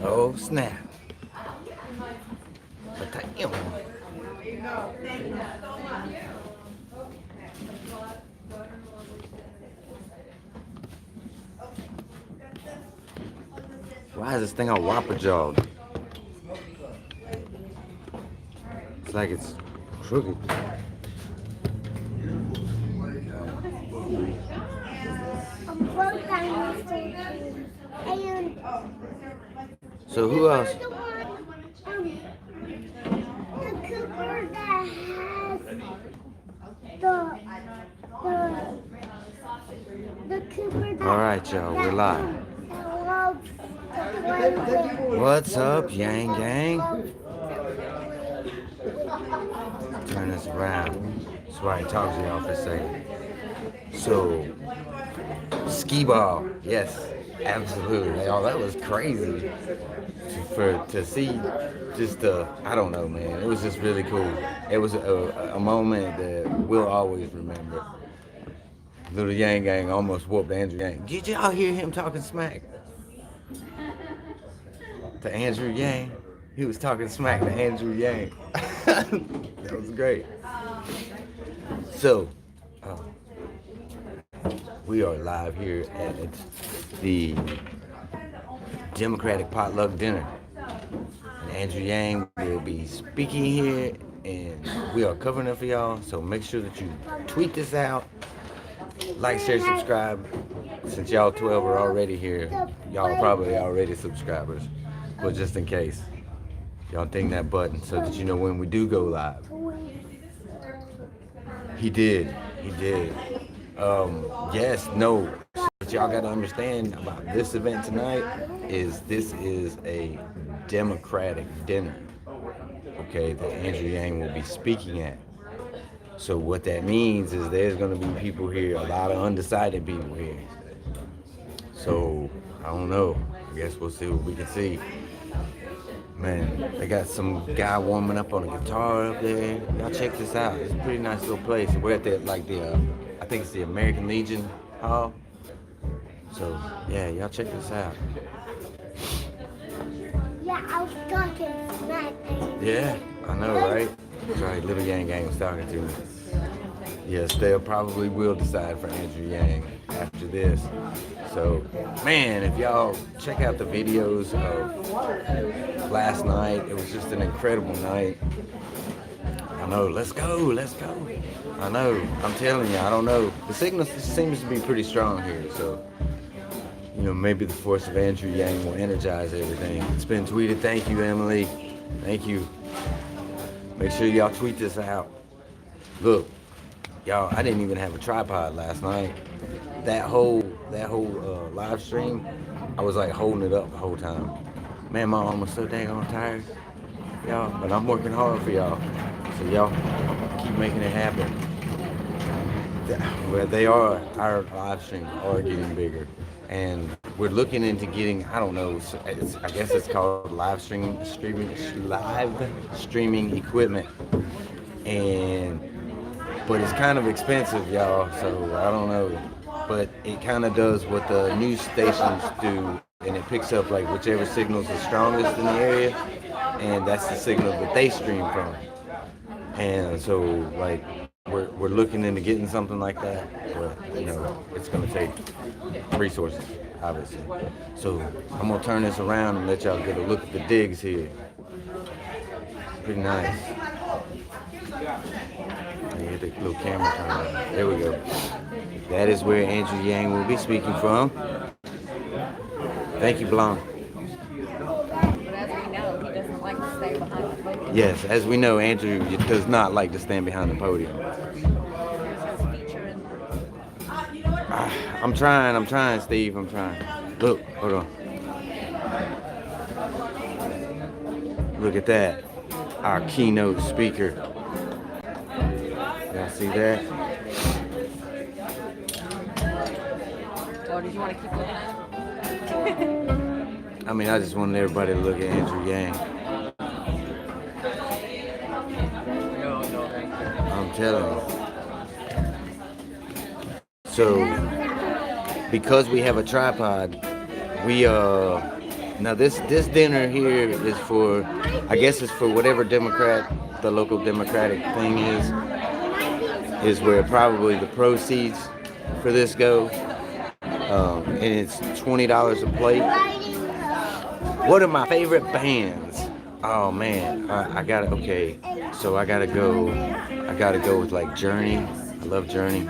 Oh snap! Damn. Why is this thing on Whopper Jaw? It's like it's crooked. So who else? All right, y'all, we're live. What's up, Yang Gang? Turn this around. That's why I talk to y'all for a second. So, skee ball, yes, absolutely. Y'all, that was crazy to see. Just I don't know, man. It was just really cool. It was a moment that we'll always remember. Little Yang Gang almost whooped Andrew Yang. Did y'all hear him talking smack to Andrew Yang? He was talking smack to Andrew Yang. That was great. So, we are live here at the Democratic Potluck Dinner. And Andrew Yang will be speaking here, and we are covering it for y'all. So make sure that you tweet this out, like, share, subscribe. Since y'all 12 are already here, y'all are probably already subscribers. But just in case, y'all ding that button so that you know when we do go live. He did. Yes, no. What y'all got to understand about this event tonight is this is a Democratic dinner, okay, that Andrew Yang will be speaking at. So what that means is there's going to be people here, a lot of undecided people here. So, I don't know. I guess we'll see what we can see. Man, they got some guy warming up on a guitar up there. Y'all check this out. It's a pretty nice little place. We're at I think it's the American Legion Hall. So, yeah, y'all check this out. Yeah, I was talking smack. Yeah, I know, right? That's right, Little Yang Gang was talking to me. Yes, they probably will decide for Andrew Yang after this. So, man, if y'all check out the videos of last night, it was just an incredible night. I know, let's go. I know, I'm telling you, I don't know. The signal seems to be pretty strong here, so, you know, maybe the force of Andrew Yang will energize everything. It's been tweeted. Thank you, Emily. Thank you. Make sure y'all tweet this out. Look, y'all, I didn't even have a tripod last night. That whole live stream, I was like holding it up the whole time. Man, my arm was so dang on tired, y'all. But I'm working hard for y'all, so y'all keep making it happen. But our live streams are getting bigger, and we're looking into getting, I don't know, I guess it's called live streaming equipment, but it's kind of expensive, y'all. So I don't know. But it kind of does what the news stations do, and it picks up like whichever signal's the strongest in the area, and that's the signal that they stream from. And so, like, we're looking into getting something like that, but you know, it's gonna take resources, obviously. So I'm gonna turn this around and let y'all get a look at the digs here. Pretty nice. Get the little camera turned on. There we go. That is where Andrew Yang will be speaking from. Thank you, Blonde. But as we know, he doesn't like to stay behind the podium. Yes, as we know, Andrew does not like to stand behind the podium. I'm trying, Steve. I'm trying. Look, hold on. Look at that. Our keynote speaker. Y'all see that? Or did you want to keep looking at I mean, I just wanted everybody to look at Andrew Yang. I'm telling you. So, because we have a tripod, we now this dinner here is for, I guess it's for whatever Democrat the local Democratic thing is where probably the proceeds for this go. And it's $20 a plate. What are my favorite bands? Oh man, I gotta, okay, so I gotta go with like Journey. I love Journey.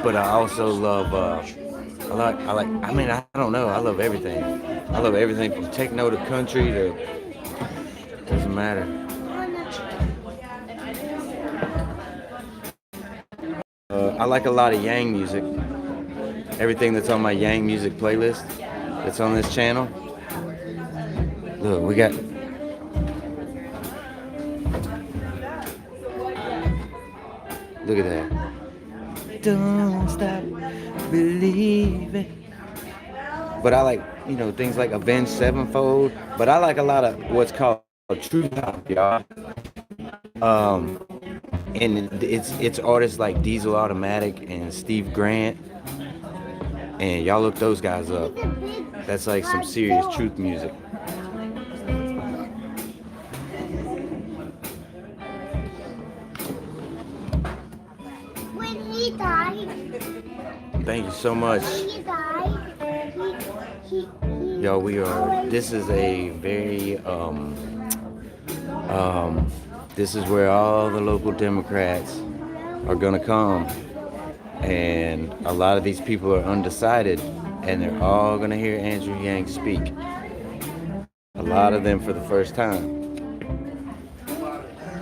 But I also love, I don't know, I love everything. I love everything from techno to country to, doesn't matter. I like a lot of Yang music. Everything that's on my Yang music playlist that's on this channel. Look, we got, look at that. Don't stop believing. But I like, you know, things like Avenged Sevenfold. But I like a lot of what's called true hop, y'all. And it's artists like Diesel Automatic and Steve Grant. And y'all look those guys up. That's like some serious truth music. When he died. Thank you so much. When he died, Yo, this is a very, this is where all the local Democrats are gonna come. And a lot of these people are undecided, and they're all gonna hear Andrew Yang speak. A lot of them for the first time.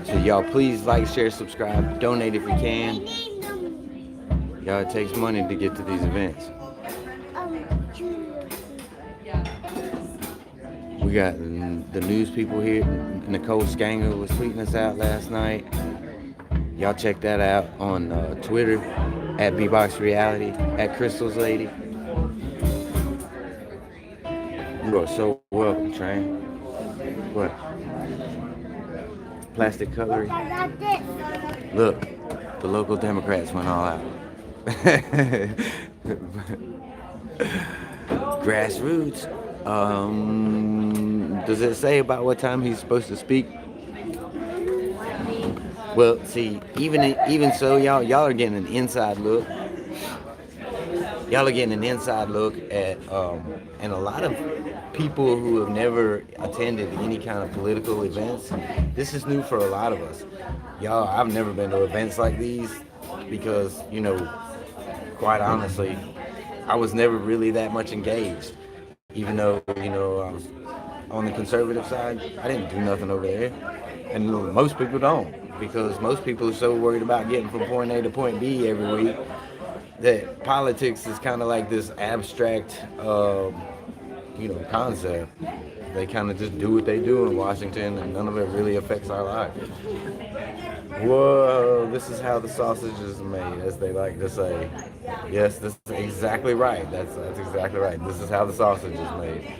So y'all please like, share, subscribe, donate if you can. Y'all, it takes money to get to these events. We got the news people here. Nicole Skanger was tweeting us out last night. Y'all check that out on Twitter at Bbox Reality, at Crystal's Lady. You are so welcome, Train. What? Plastic cutlery. Look, the local Democrats went all out. Grassroots. Does it say about what time he's supposed to speak? Well, see, even so, y'all are getting an inside look. Y'all are getting an inside look at, and a lot of people who have never attended any kind of political events. This is new for a lot of us. Y'all, I've never been to events like these because, you know, quite honestly, I was never really that much engaged. Even though, you know, I was on the conservative side, I didn't do nothing over there. And most people don't, because most people are so worried about getting from point A to point B every week that politics is kind of like this abstract, you know, concept. They kind of just do what they do in Washington, and none of it really affects our lives. Whoa, this is how the sausage is made, as they like to say. Yes, this is exactly right. That's exactly right. This is how the sausage is made.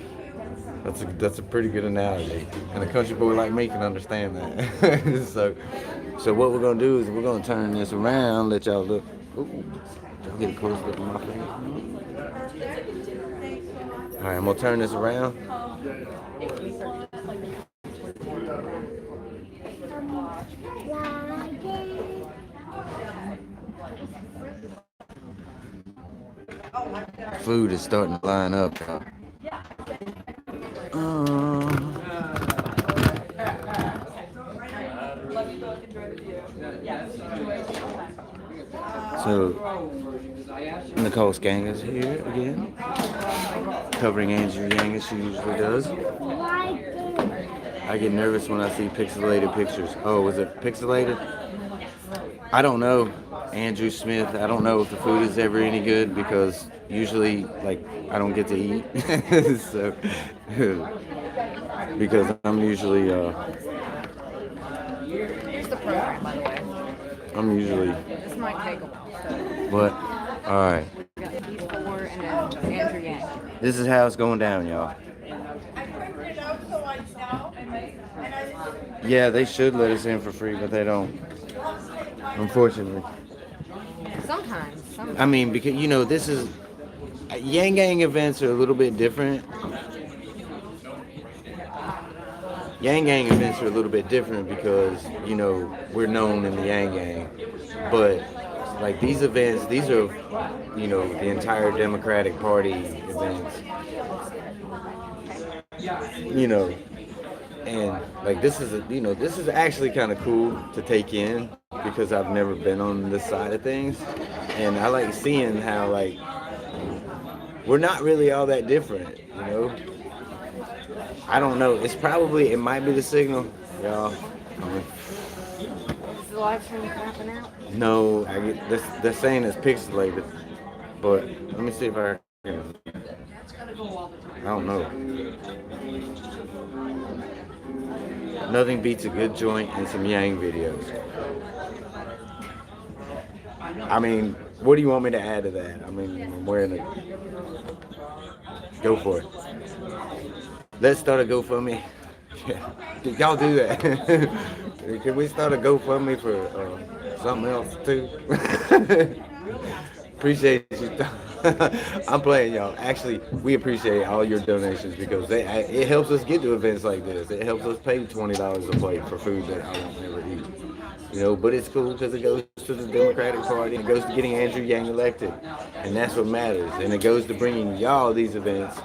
That's a pretty good analogy, and a country boy like me can understand that. So what we're gonna do is we're gonna turn this around, let y'all look. Ooh, y'all get a close look at my face. All right, I'm gonna turn this around. Food is starting to line up, y'all. So Nicole Skanger's here again, covering Andrew Yang as she usually does. I get nervous when I see pixelated pictures. Oh, was it pixelated? I don't know. Andrew Smith, I don't know if the food is ever any good because usually, like, I don't get to eat. So, because I'm usually, Here's the program, by the way. I'm usually, This might take a while. but, alright. We got these four and then Andrew Yang. This is how it's going down, y'all. Yeah, they should let us in for free, but they don't. Unfortunately. Sometimes. something. I mean, because this is Yang Gang events are a little bit different. Yang Gang events are a little bit different because we're known in the Yang Gang, but like these events, these are the entire Democratic Party events. And like this is actually kind of cool to take in because I've never been on this side of things, and I like seeing how like we're not really all that different. I don't know. It might be the signal, y'all. Is the live stream crapping out? No, they're saying it's pixelated, but let me see if I can. I don't know. Nothing beats a good joint and some Yang videos. I mean, what do you want me to add to that? I mean, I'm wearing it. Go for it. Let's start a GoFundMe. Yeah. Y'all do that. Can we start a GoFundMe for something else too? Appreciate you. I'm playing, y'all. Actually, we appreciate all your donations because it helps us get to events like this. It helps us pay $20 a plate for food that I won't never eat. But it's cool because it goes to the Democratic Party. It goes to getting Andrew Yang elected, and that's what matters. And it goes to bringing y'all these events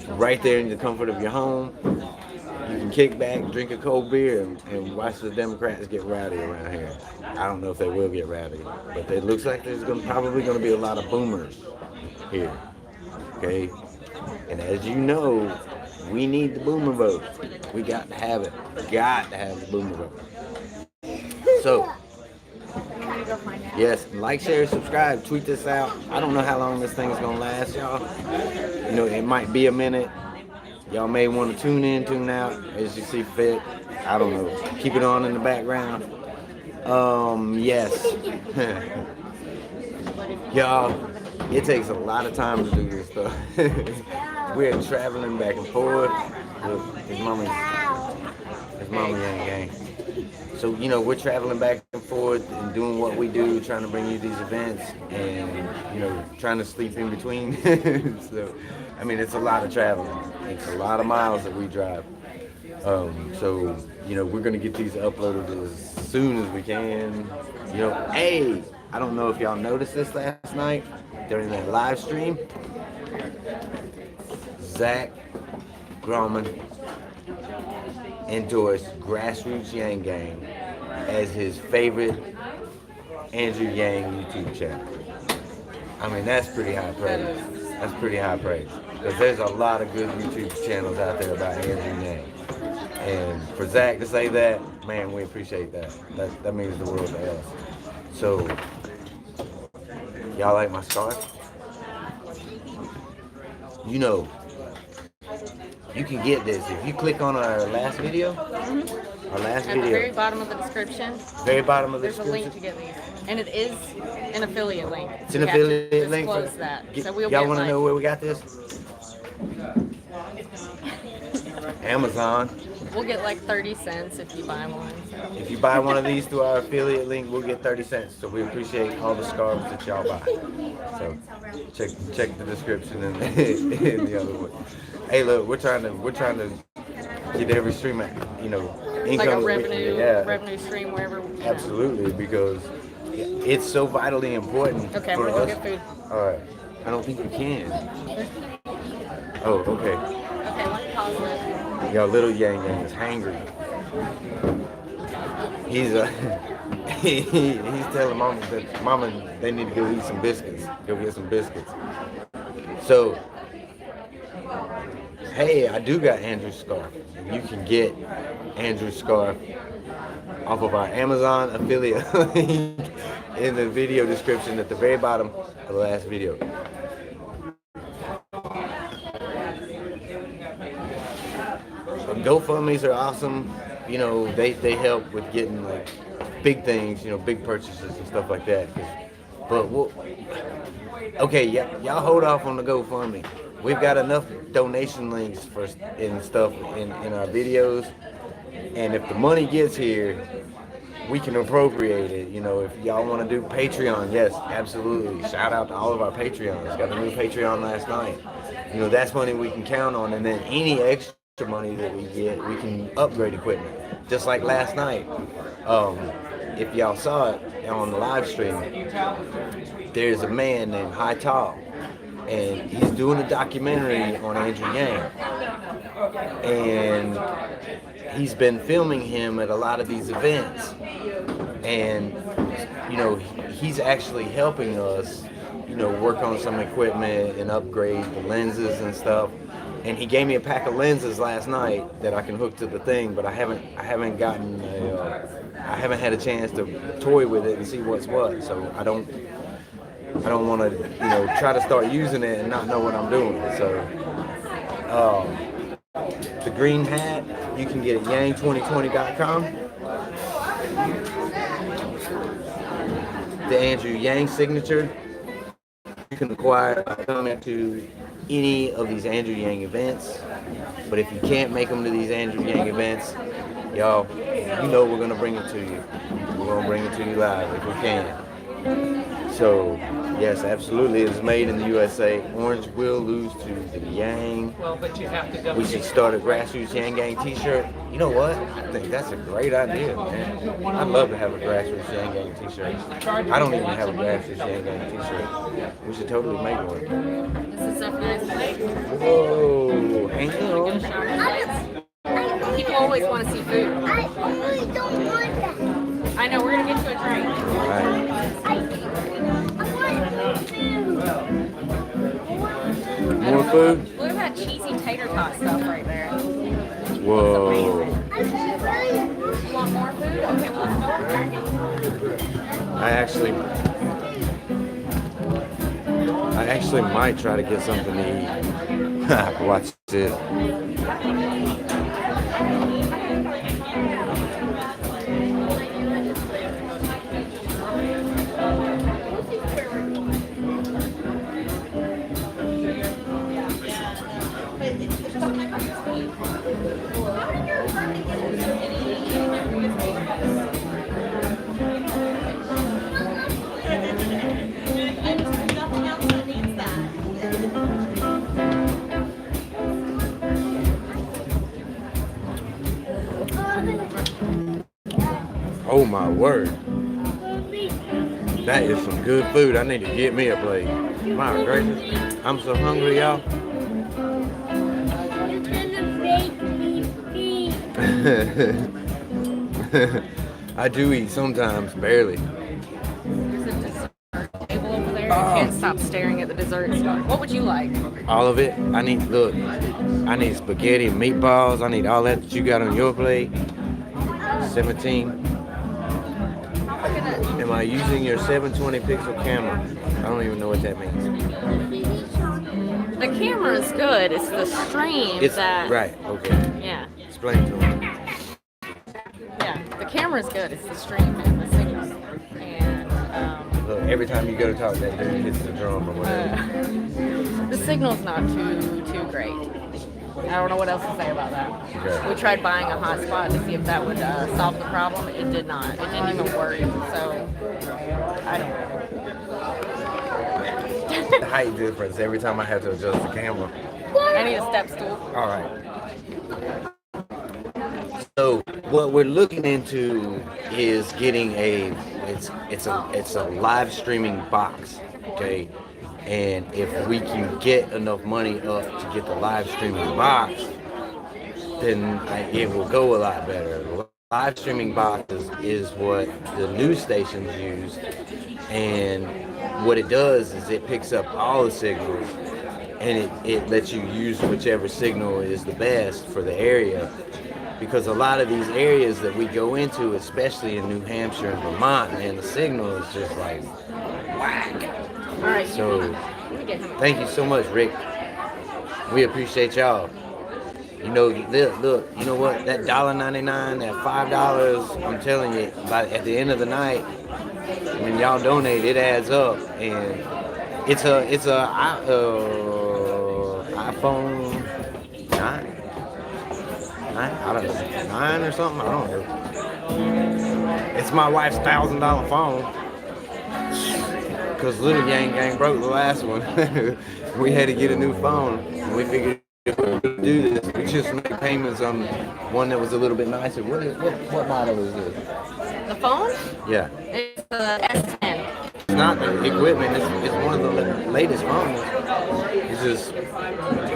right there in the comfort of your home. You can kick back, drink a cold beer, and watch the Democrats get rowdy around here. I don't know if they will get rowdy, but it looks like there's probably going to be a lot of boomers here. Okay? And as you know, we need the boomer vote. We got to have it. Got to have the boomer vote. So, yes, like, share, subscribe, tweet this out. I don't know how long this thing's going to last, y'all. It might be a minute. Y'all may want to tune in, tune out as you see fit. I don't know. Keep it on in the background. Yes. Y'all, it takes a lot of time to do this stuff. We're traveling back and forth. His mama Yang Gang. So, we're traveling back and forth and doing what we do, trying to bring you these events and, trying to sleep in between. So, I mean, it's a lot of traveling. It's a lot of miles that we drive. So, we're going to get these uploaded as soon as we can. Hey, I don't know if y'all noticed this last night during that live stream. Zach Grauman endorsed Grassroots Yang Gang as his favorite Andrew Yang YouTube channel. I mean, that's pretty high praise. That's pretty high praise. Because there's a lot of good YouTube channels out there about Andrew Yang. And for Zach to say that, man, we appreciate that. That means the world to us. So, y'all like my scarf? You can get this if you click on our last video. Mm-hmm. Our last At video. the very bottom of the description. Very bottom of the There's description. a link to get these, and it is an affiliate link. It's an affiliate link. Disclose that. So we'll y'all get want to know where we got this? Amazon. We'll get like 30 cents if you buy one. So. If you buy one of these through our affiliate link, we'll get 30 cents. So we appreciate all the scarves that y'all buy. So check the description and the other one. Hey, look, we're trying to get every stream, income like a revenue stream wherever. Absolutely, because it's so vitally important. Okay, for I'm gonna us. go get food. All right, I don't think you can. Oh, okay. Okay, let me pause it. Y'all, little Yang Yang is hangry. He's he's telling Mama they need to go eat some biscuits. Go get some biscuits. So, hey, I do got Andrew's scarf. You can get Andrew's scarf off of our Amazon affiliate link in the video description at the very bottom of the last video. GoFundMes are awesome. They help with getting like big things, big purchases and stuff like that. But y'all hold off on the GoFundMe. We've got enough donation links and stuff in our videos, and if the money gets here, we can appropriate it. You know, if y'all want to do Patreon, yes, absolutely. Shout out to all of our Patreons. Got a new Patreon last night. You know, that's money we can count on, and then any extra money that we get, we can upgrade equipment. Just like last night. If y'all saw it on the live stream, there's a man named High Tall, and he's doing a documentary on Andrew Yang. And he's been filming him at a lot of these events. And, you know, he's actually helping us, you know, work on some equipment and upgrade the lenses and stuff. And he gave me a pack of lenses last night that I can hook to the thing, but I haven't had a chance to toy with it and see what's what. So I don't want to, you know, try to start using it and not know what I'm doing. So the green hat you can get at yang2020.com. The Andrew Yang signature you can acquire by coming to any of these Andrew Yang events. But if you can't make them to these Andrew Yang events, y'all, you know we're gonna bring it to you. We're gonna bring it to you live if we can. So, yes, absolutely, it's made in the USA. Orange will lose to the Yang. Well, but you have to go. We should start a grassroots Yang Gang t-shirt. You know what? I think that's a great idea, man. I'd love to have a grassroots Yang Gang t-shirt. I don't even have a grassroots Yang Gang t-shirt. We should totally make one. This is so nice. Whoa, hang on. People always want to see food. I really don't want that. I know, we're going to get you a drink. All right. I want food. More food? Look at that cheesy tater tot stuff right there. Whoa. I really You want more food? Okay, well, let's I actually might try to get something to eat. Watch this. Oh my word. That is some good food. I need to get me a plate. My gracious. I'm so hungry, y'all. You're gonna make me eat. I do eat sometimes, barely. There's a dessert table over there. I can't stop staring at the desserts. What would you like? All of it. I need spaghetti and meatballs. I need all that you got on your plate. 17. Am I using your 720 pixel camera? I don't even know what that means. The camera is good. It's the stream that... Right, okay. Yeah. Explain to me. Yeah. The camera is good. It's the stream and the signal. And Look, every time you go to talk, that dude hits the drum or whatever. the signal's not too great. I don't know what else to say about that. Okay. We tried buying a hotspot to see if that would solve the problem. It did not. It didn't even work. So, I don't know. The height difference every time I have to adjust the camera. I need a step stool. All right. So what we're looking into is getting it's a live streaming box, okay? And if we can get enough money up to get the live streaming box, then it will go a lot better. Live streaming boxes is what the news stations use, and what it does is it picks up all the signals, and it lets you use whichever signal is the best for the area. Because a lot of these areas that we go into, especially in New Hampshire and Vermont, man, the signal is just like whack. All right. So, you get him. thank you so much, Rick. We appreciate y'all. You know, look, you know what? That $1.99, that $5, I'm telling you, at the end of the night, when y'all donate, it adds up, and it's a iPhone 9. I don't know, 9 or something. I don't know. It's my wife's $1,000 phone. Because Little Yang Gang broke the last one. We had to get a new phone. And we figured if we were going to do this, we just make payments on one that was a little bit nicer. What model is this? The phone? Yeah. It's the S10. It's not the equipment. It's one of the latest phones. It's just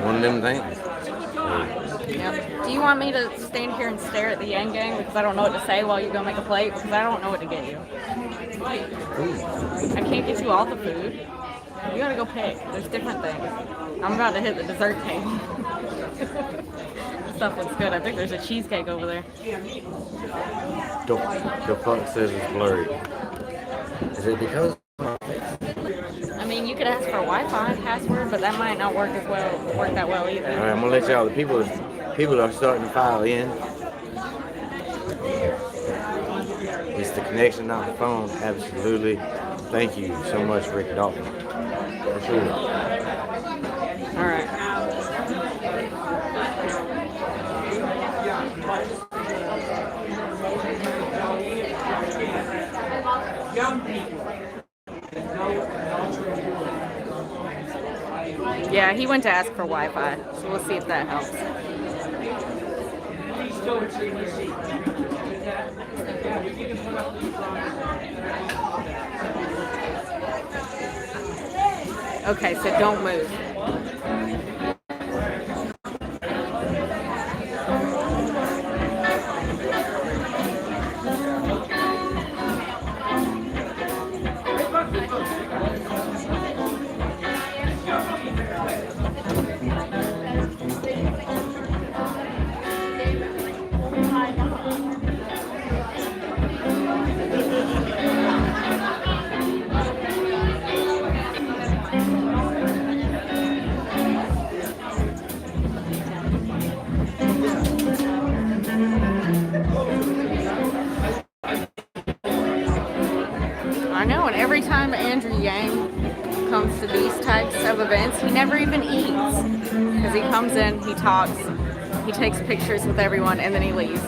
one of them things. Yep. Do you want me to stand here and stare at the Yang Gang because I don't know what to say while you go make a plate? Because I don't know what to get you. I can't get you all the food. You gotta go pick. There's different things. I'm about to hit the dessert table. This stuff looks good. I think there's a cheesecake over there. The front says it's blurry. Is it because? I mean, you could ask for a Wi-Fi password, but that might not work that well either. All right, I'm gonna let y'all. The people are starting to file in. It's the connection, not the phone. Absolutely. Thank you so much, Rick Dalton. For sure. All right. Yeah, he went to ask for Wi-Fi, so we'll see if that helps. Okay, so don't move. I know, and every time Andrew Yang comes to these types of events, he never even eats. Because he comes in, he talks, he takes pictures with everyone, and then he leaves.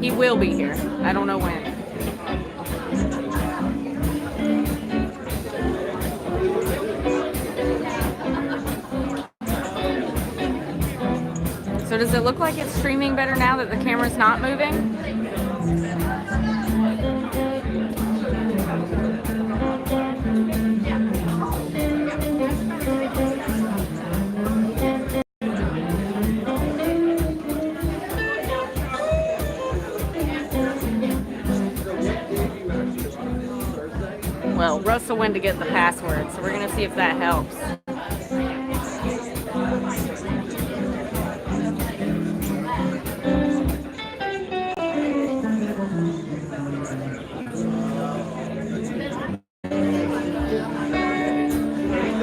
He will be here. I don't know when. So does it look like it's streaming better now that the camera's not moving? Well, Russell went to get the password, so we're going to see if that helps.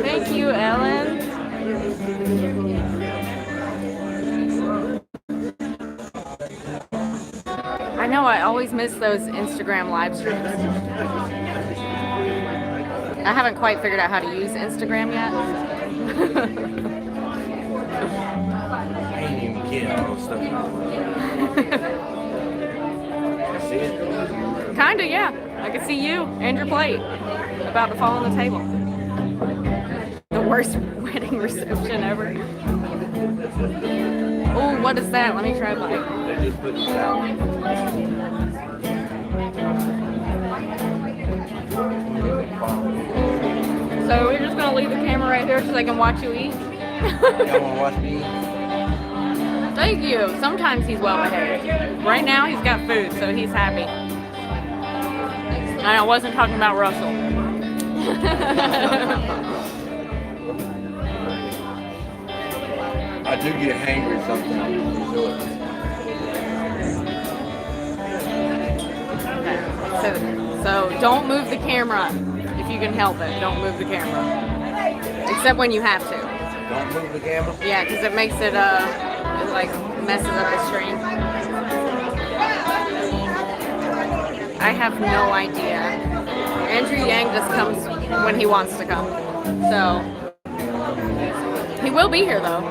Thank you, Ellen. I know, I always miss those Instagram live streams. I haven't quite figured out how to use Instagram yet. I ain't even kidding all this stuff. I see it. Kinda, yeah. I can see you and your plate about to fall on the table. The worst wedding reception ever. Oh, what is that? Let me try a bite. They just put this out. So we're just gonna leave the camera right here so they can watch you eat. Y'all wanna watch me eat? Thank you. Sometimes he's well behaved. Right now he's got food, so he's happy. And I wasn't talking about Russell. I do get hangry sometimes. So don't move the camera if you can help it. Don't move the camera, except when you have to. Don't move the camera? Yeah, because it makes it like messes up the stream. I have no idea. Andrew Yang just comes when he wants to come. So he will be here though.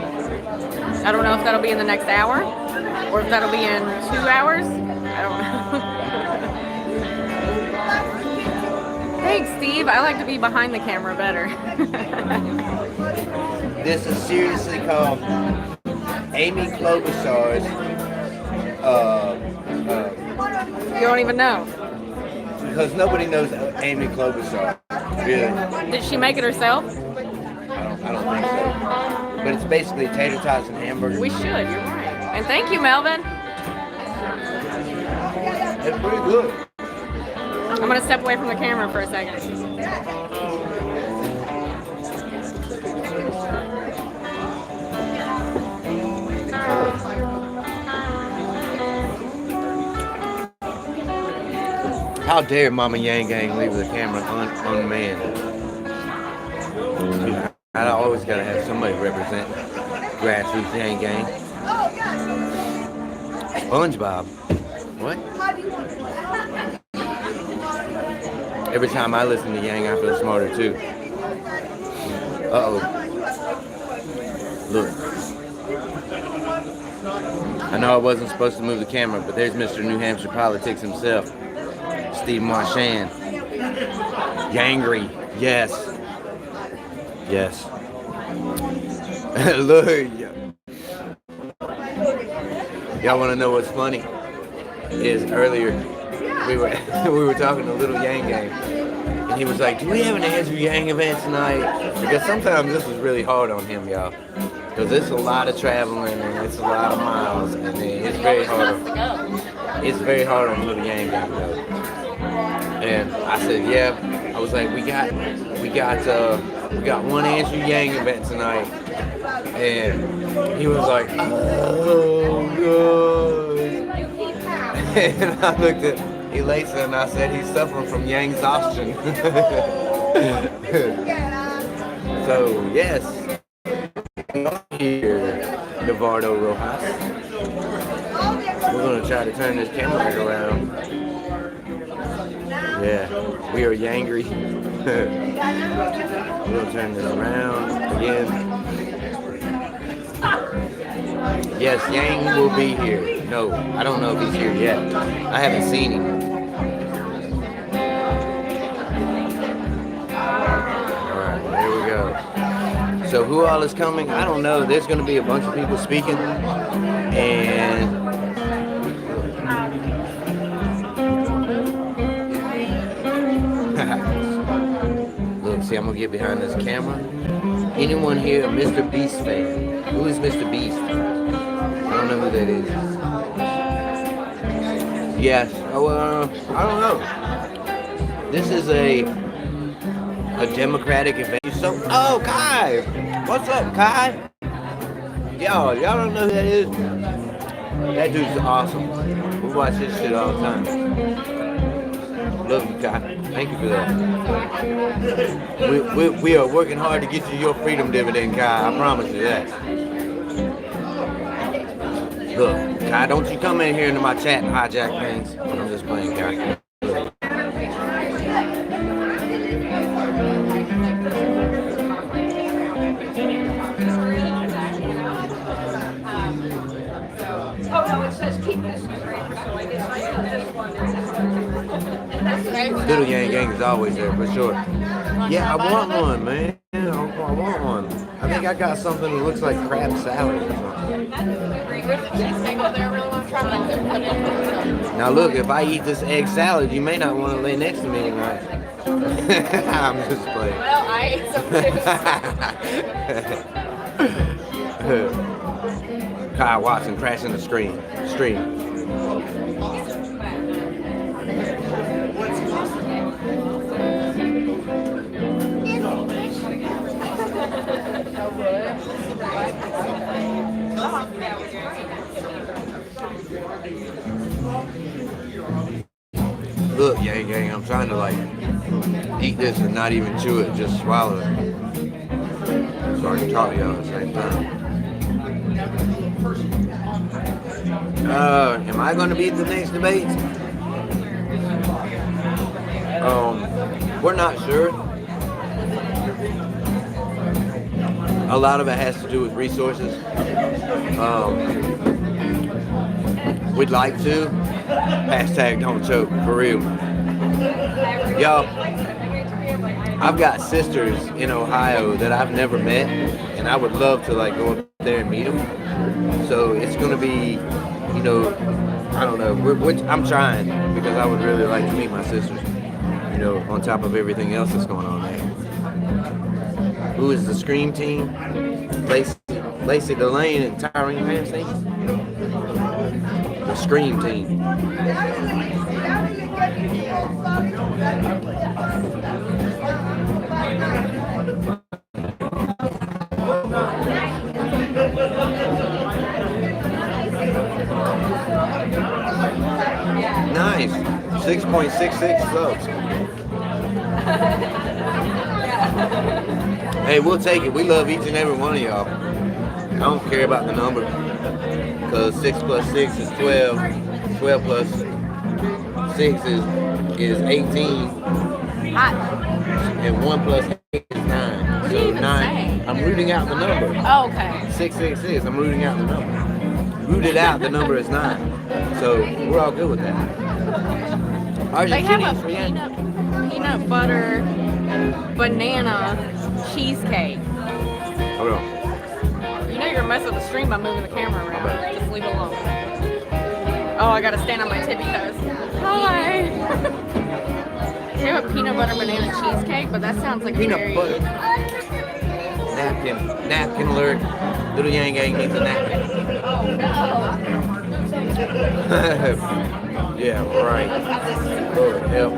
I don't know if that'll be in the next hour or if that'll be in 2 hours. I don't know. Thanks, Steve. I like to be behind the camera better. This is seriously called Amy Klobuchar's. You don't even know. Because nobody knows Amy Klobuchar. Really. Did she make it herself? I don't think so. But it's basically tater tots and hamburgers. We should. You're right. And thank you, Melvin. It's pretty good. I'm gonna step away from the camera for a second. How dare Mama Yang Gang leave the camera unmanned? I always gotta have somebody represent grassroots Yang Gang. SpongeBob. What? Every time I listen to Yang, I feel smarter too. Uh-oh. Look. I know I wasn't supposed to move the camera, but there's Mr. New Hampshire politics himself. Steve Marchand. Yangry. Yes. Yes. Look. Y'all want to know what's funny? Is earlier we were talking to Little Yang Gang, and he was like, "Do we have an Andrew Yang event tonight?" Because sometimes this is really hard on him, y'all. Because it's a lot of traveling and it's a lot of miles, and it's very hard. It's very hard on Little Yang Gang though. And I said, "Yeah." I was like, "We got one Andrew Yang event tonight," and he was like, "Oh, good." And I looked at Elisa and I said, "He's suffering from Yang exhaustion." So yes, here, Navardo Rojas. We're gonna try to turn this camera back around. Yeah, we are Yangry. We're gonna turn this around again. Yes, Yang will be here. No, I don't know if he's here yet. I haven't seen him. Alright, here we go. So who all is coming? I don't know. There's going to be a bunch of people speaking. And look, see, I'm going to get behind this camera. Anyone here a Mr. Beast fan? Who is Mr. Beast? I don't know who that is. Yes. Oh, I don't know. This is a Democratic event. So, oh, Kai! What's up, Kai? Y'all don't know who that is? That dude's awesome. We watch this shit all the time. Love you, Kai. Thank you for that. We are working hard to get you your freedom dividend, Kai. I promise you that. Look, Kai, don't you come in here into my chat and hijack things. I'm just playing, Kai. Oh no, it says keep this right, so I guess I know this one. Little Yang Gang is always there for sure. Yeah, I want one, man. I want one. I think I got something that looks like crab salad or something. Now look, if I eat this egg salad, you may not want to lay next to me tonight. I'm just playing. Well, I ate some too. Kyle Watson crashing the stream. Look, Yang Gang, I'm trying to like eat this and not even chew it, just swallow it. So I can talk to y'all at the same time. Am I going to be at the next debate? We're not sure. A lot of it has to do with resources. We'd like to. Hashtag don't choke, for real. Y'all, I've got sisters in Ohio that I've never met, and I would love to like go up there and meet them. So it's gonna be, I don't know. I'm trying because I would really like to meet my sisters. On top of everything else that's going on there. Who is the Scream team? Lacey Delane and Tyrene Ramsey. The Scream team. Nice. 6.66 subs. Hey, we'll take it. We love each and every one of y'all. I don't care about the number. Because 6 plus 6 is 12. 12 plus 6 is 18. And 1 plus 8 is 9. What So do you even 9. say? I'm rooting out the number. Oh, okay. 666. I'm rooting out the number. Rooted out, the number is 9. So we're all good with that. They have a peanut butter banana cheesecake. Hold on. You're messing with the stream by moving the camera around. Just leave it alone. Oh, I gotta stand on my tippy toes. Hi. They have a peanut butter banana cheesecake, but that sounds like Peanut butter. Napkin alert. Little Yang Gang needs a napkin. Yeah, right. Lord help.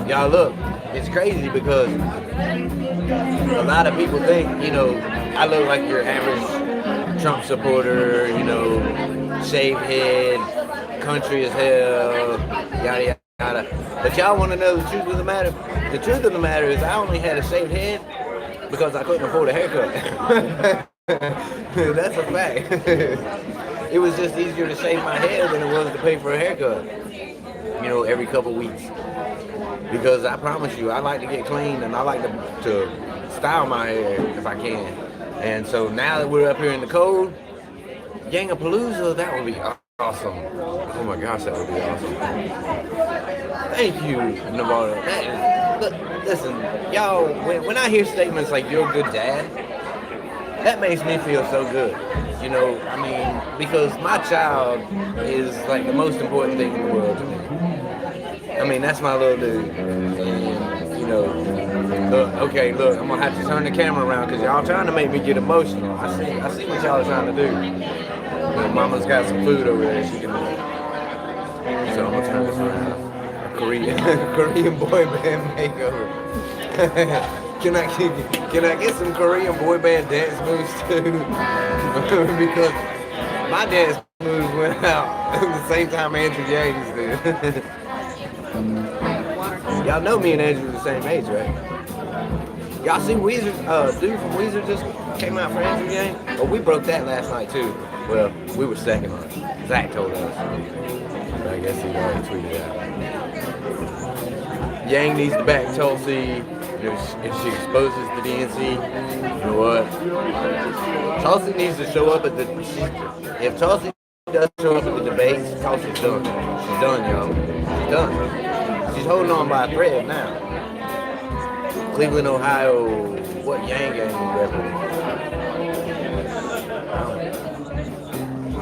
Y'all look, it's crazy because a lot of people think, I look like your average Trump supporter, shaved head, country as hell, yada yada. But y'all want to know the truth of the matter? The truth of the matter is I only had a shaved head because I couldn't afford a haircut. That's a fact. It was just easier to shave my head than it was to pay for a haircut, every couple weeks. Because I promise you, I like to get clean and I like to style my hair if I can. And so now that we're up here in the cold, Yangapalooza, that would be awesome. Oh my gosh, that would be awesome. Thank you, Nevada. Look, listen, y'all, when I hear statements like you're a good dad, that makes me feel so good. Because my child is like the most important thing in the world to me. That's my little dude. And, look, I'm gonna have to turn the camera around because y'all trying to make me get emotional. I see what y'all are trying to do. Mama's got some food over there she can eat. So I'm gonna turn this around. A Korean boy band makeover. Can I get some Korean boy band dance moves too? Because my dance moves went out at the same time Andrew Yang's did. Y'all know me and Andrew are the same age, right? Y'all see Weezer, dude from Weezer just came out for Andrew Yang? Oh, we broke that last night too. Well, we were second on it. Zach told us. But I guess he already tweeted out. Yang needs to back Tulsi. If she exposes the DNC, you know what? Tulsi needs to show up at if Tulsi does show up at the debates, Tulsi's done. She's done, y'all. She's done. She's holding on by a thread now. Cleveland, Ohio, what Yang Gang repping?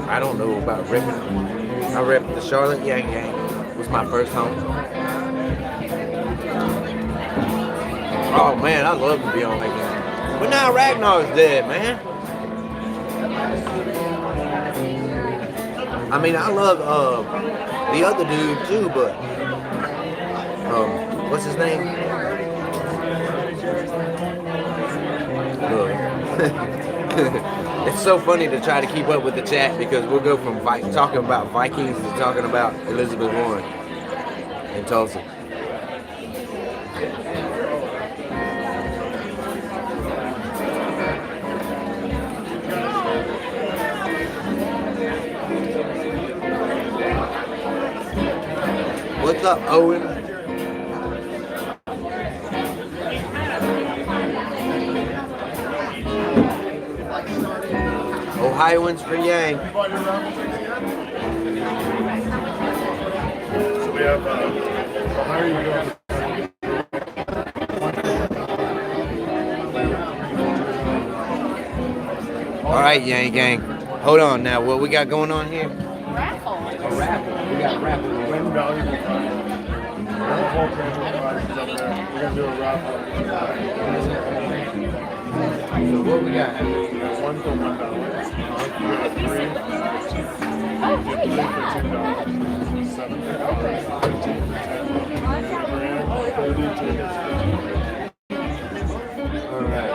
I don't know about repping. I rep the Charlotte Yang Gang. It was my first home. Oh man, I love to be on that game. But now Ragnar's dead, man. I love the other dude too, but what's his name? Look. It's so funny to try to keep up with the chat because we'll go from talking about Vikings to talking about Elizabeth Warren in Tulsa. What's up, Owen? Ohioans for Yang. So we have, how are you doing? All right, Yang Gang. Hold on now. What we got going on here? Raffle. A raffle. We got raffle. Win valuable prizes. There's a whole bunch of prizes up there. We're gonna do a raffle. So what we got? One for $1. You got three. Three for $2. 7 for $5. 15 for 10. 30 tickets for $10. All right.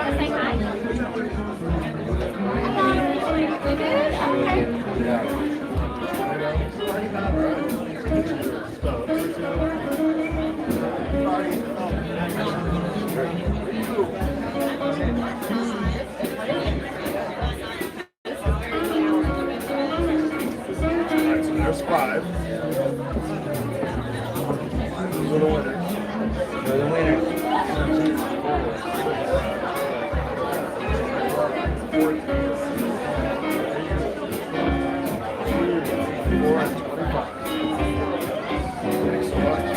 Alright, so there's 5. Those are the winners. For the winner. Four and 25. Thanks so much.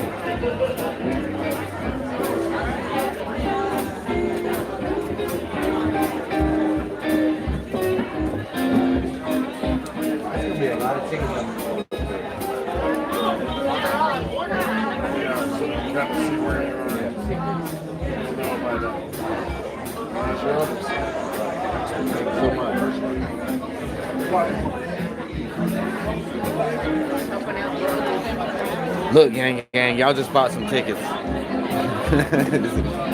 That's gonna be a lot of tickets. Yeah, so you have to see where you are. You'll know by then. That's yours. Thank you so much. Look, Gang, y'all just bought some tickets.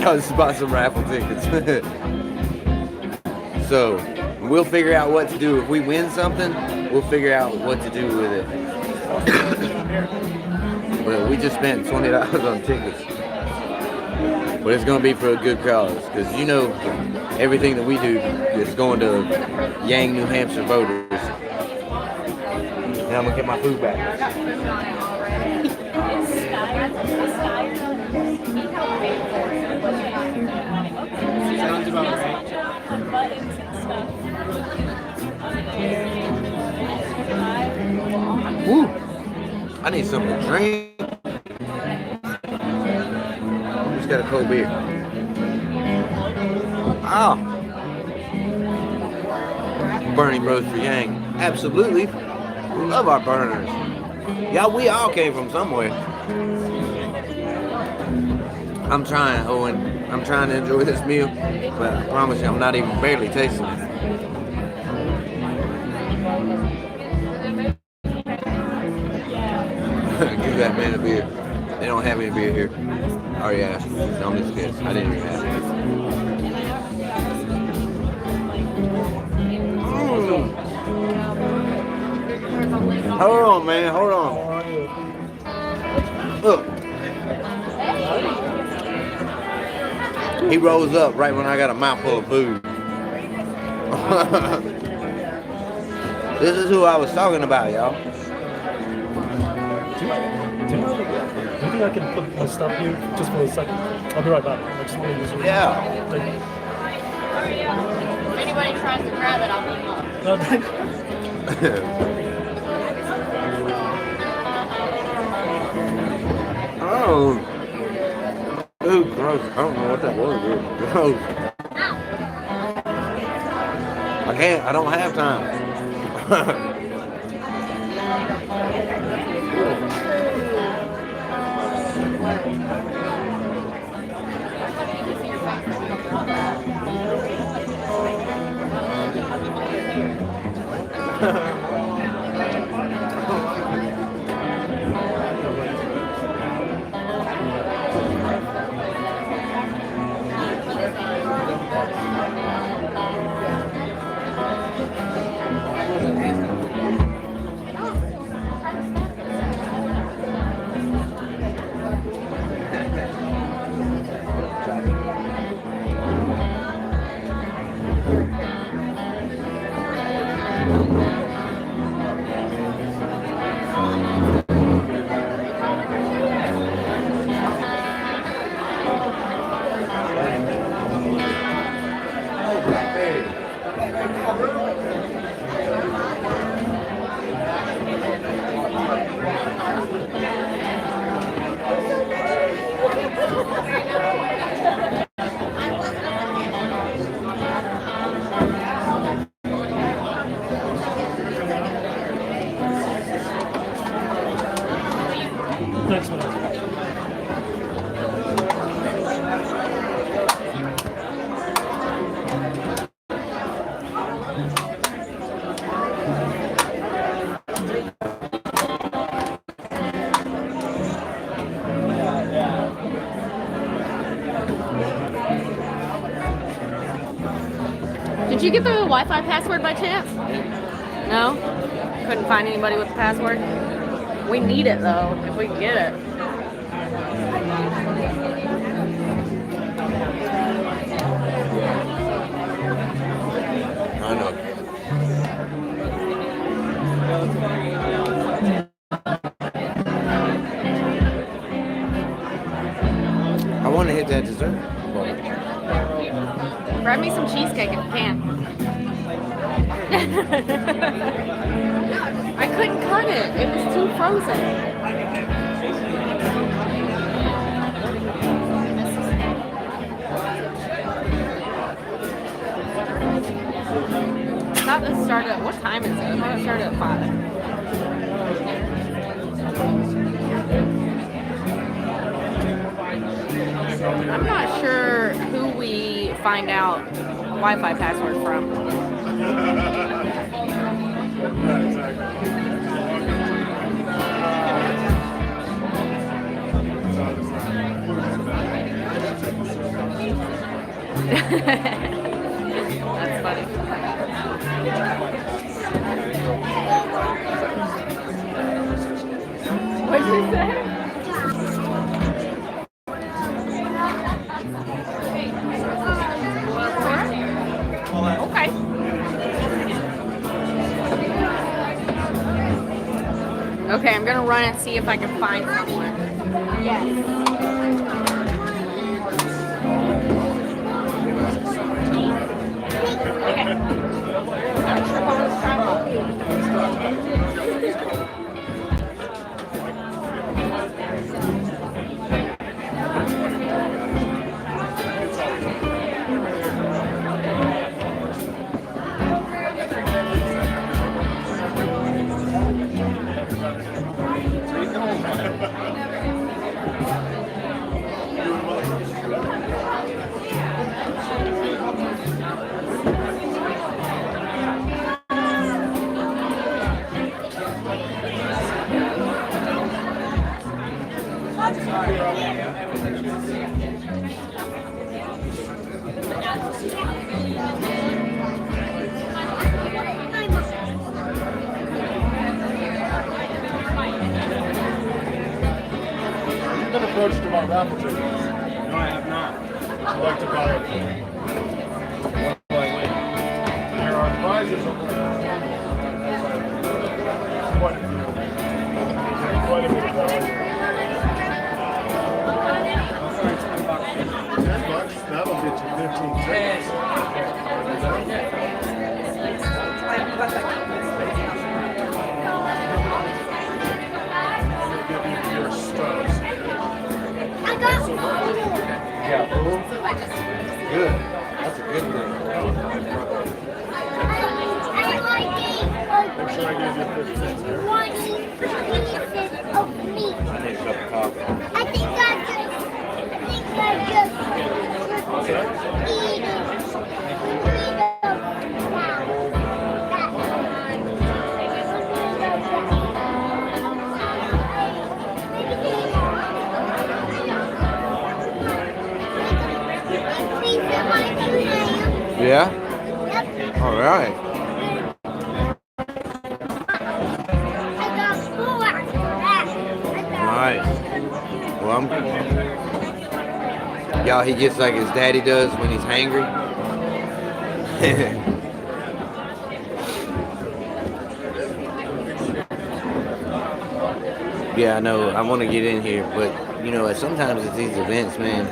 Y'all just bought some raffle tickets. So, we'll figure out what to do. If we win something, we'll figure out what to do with it. But we just spent $20 on tickets. But it's going to be for a good cause. Because you know, everything that we do is going to Yang, New Hampshire voters. Now I'm going to get my food back. Sounds about right. Woo! I need something to drink. Just got a cold beer. Ah! Burning Bros for Yang. Absolutely. We love our burners. Yeah, we all came from somewhere. I'm trying, Owen. I'm trying to enjoy this meal, but I promise you, I'm not even barely tasting it. Give that man a beer. They don't have any beer here. I already asked. No, I'm just kidding. I didn't even ask. Hold on, man. Hold on. Look. He rolls up right when I got a mouthful of food. This is who I was talking about, y'all. Do you think I can put my stuff here just for a second? I'll be right back. I just want to use it. Yeah. Thank you. If anybody tries to grab it, I'll beat them up. No, thank you. Oh. Ooh, gross. I don't know what that was, dude. Gross. I don't have time. Did you get the Wi-Fi password by chance? No? Couldn't find anybody with the password? We need it though, if we can get it. I know. I want to hit that dessert. Grab me some cheesecake if you can. I couldn't cut it. It was too frozen. I thought this started at, what time is it? I thought it started at 5. I'm not sure who we find out Wi-Fi password from. That's funny. What'd you say? Okay. Okay, I'm gonna run and see if I can find someone. Yes. Okay. Trip over this tripod. You've been approached about raffle tickets. No, I have not. I'd like to buy it. What do I win? There are prizes over there. Quite a few. Quite a bit of value. $10? That'll get you 15 tickets. Give you your stars. I got Yeah, good. That's a good thing. I like it. Make sure I give you 15 there. One pieces of meat. I need a cup of coffee. I think I just What's that? eat it. Yeah? All right. Nice. Well, y'all, he gets like his daddy does when he's hangry. Yeah, I know. I want to get in here, but you know, sometimes at these events, man,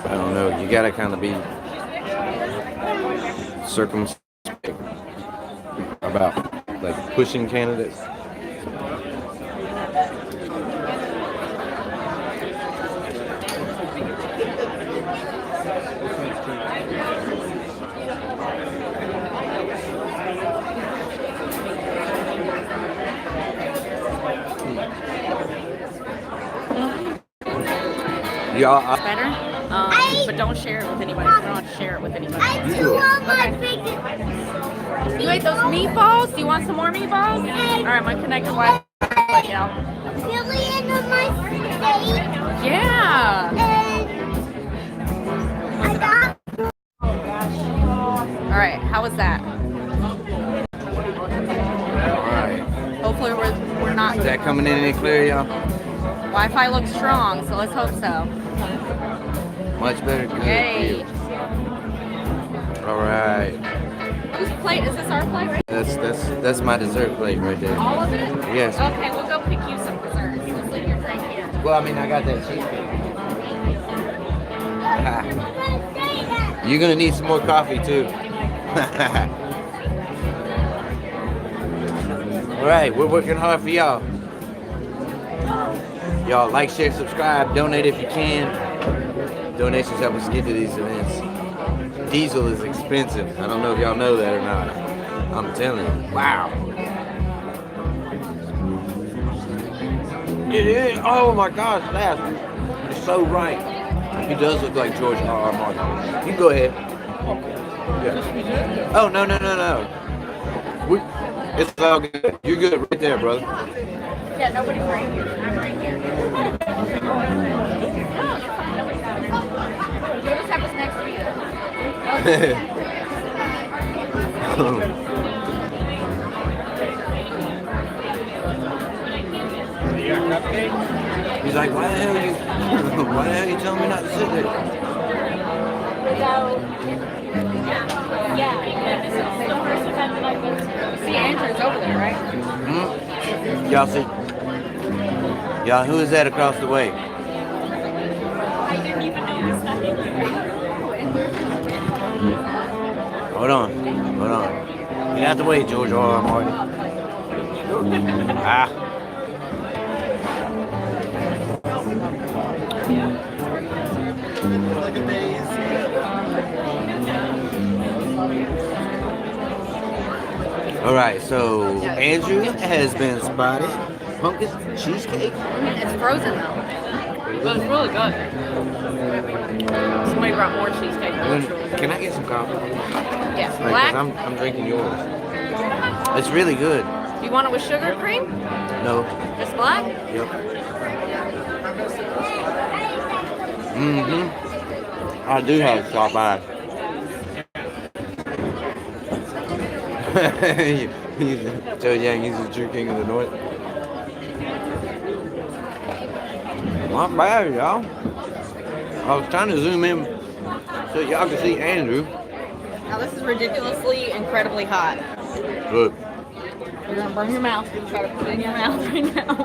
I don't know. You gotta kind of be circumspect about like pushing candidates. Y'all, Better? But don't share it with anybody. You don't have to share it with anybody. I do want my big. You ate those meatballs? Do you want some more meatballs? All right, my connected Wi-Fi. Yeah. Billion on my steak. Yeah. And I got. All was that? Alright. Hopefully we're not. Is that coming in any clear, y'all? Wi-Fi looks strong, so let's hope so. Much better. Good. Yay. Alright. Whose plate? Is this our plate? Right? That's my dessert plate right there. All of it? Yes. Okay, we'll go pick you some desserts. Let's leave your drink here. Well, I mean, I got that cheesecake. Ah. You're gonna need some more coffee too. All right, we're working hard for y'all. Y'all like, share, subscribe, donate if you can. Donations help us get to these events. Diesel is expensive. I don't know if y'all know that or not. I'm telling you. Wow. It is. Oh my gosh, that's it's so right. He does look like George R. R. Martin. You can go ahead. Yeah. Oh no. It's all good. You're good right there, brother. Yeah, nobody's right here. I'm right here. You'll just have us next to He's like, why the hell you telling me not to sit there? See, Andrew's over there, right? Hmm? Y'all see? Y'all, who is that across the way? I didn't even notice that. Hold on. Get out the way, George R. R. Martin. Ah. All right, so Andrew has been spotted. Pumpkin cheesecake. It's frozen though. But it's really good. Somebody brought more cheesecake. Can I get some coffee? Yes, Like, black. 'cause I'm drinking yours. It's really good. Do you want it with sugar and cream? No. Just black? Yep. Mm-hmm. I do have soft eyes. Joe Yang, he's the true king of the north. Not bad, y'all. I was trying to zoom in so y'all can see Andrew. Now this is ridiculously, incredibly hot. Look. You're gonna burn your mouth. You're gonna try to put it in your mouth right now.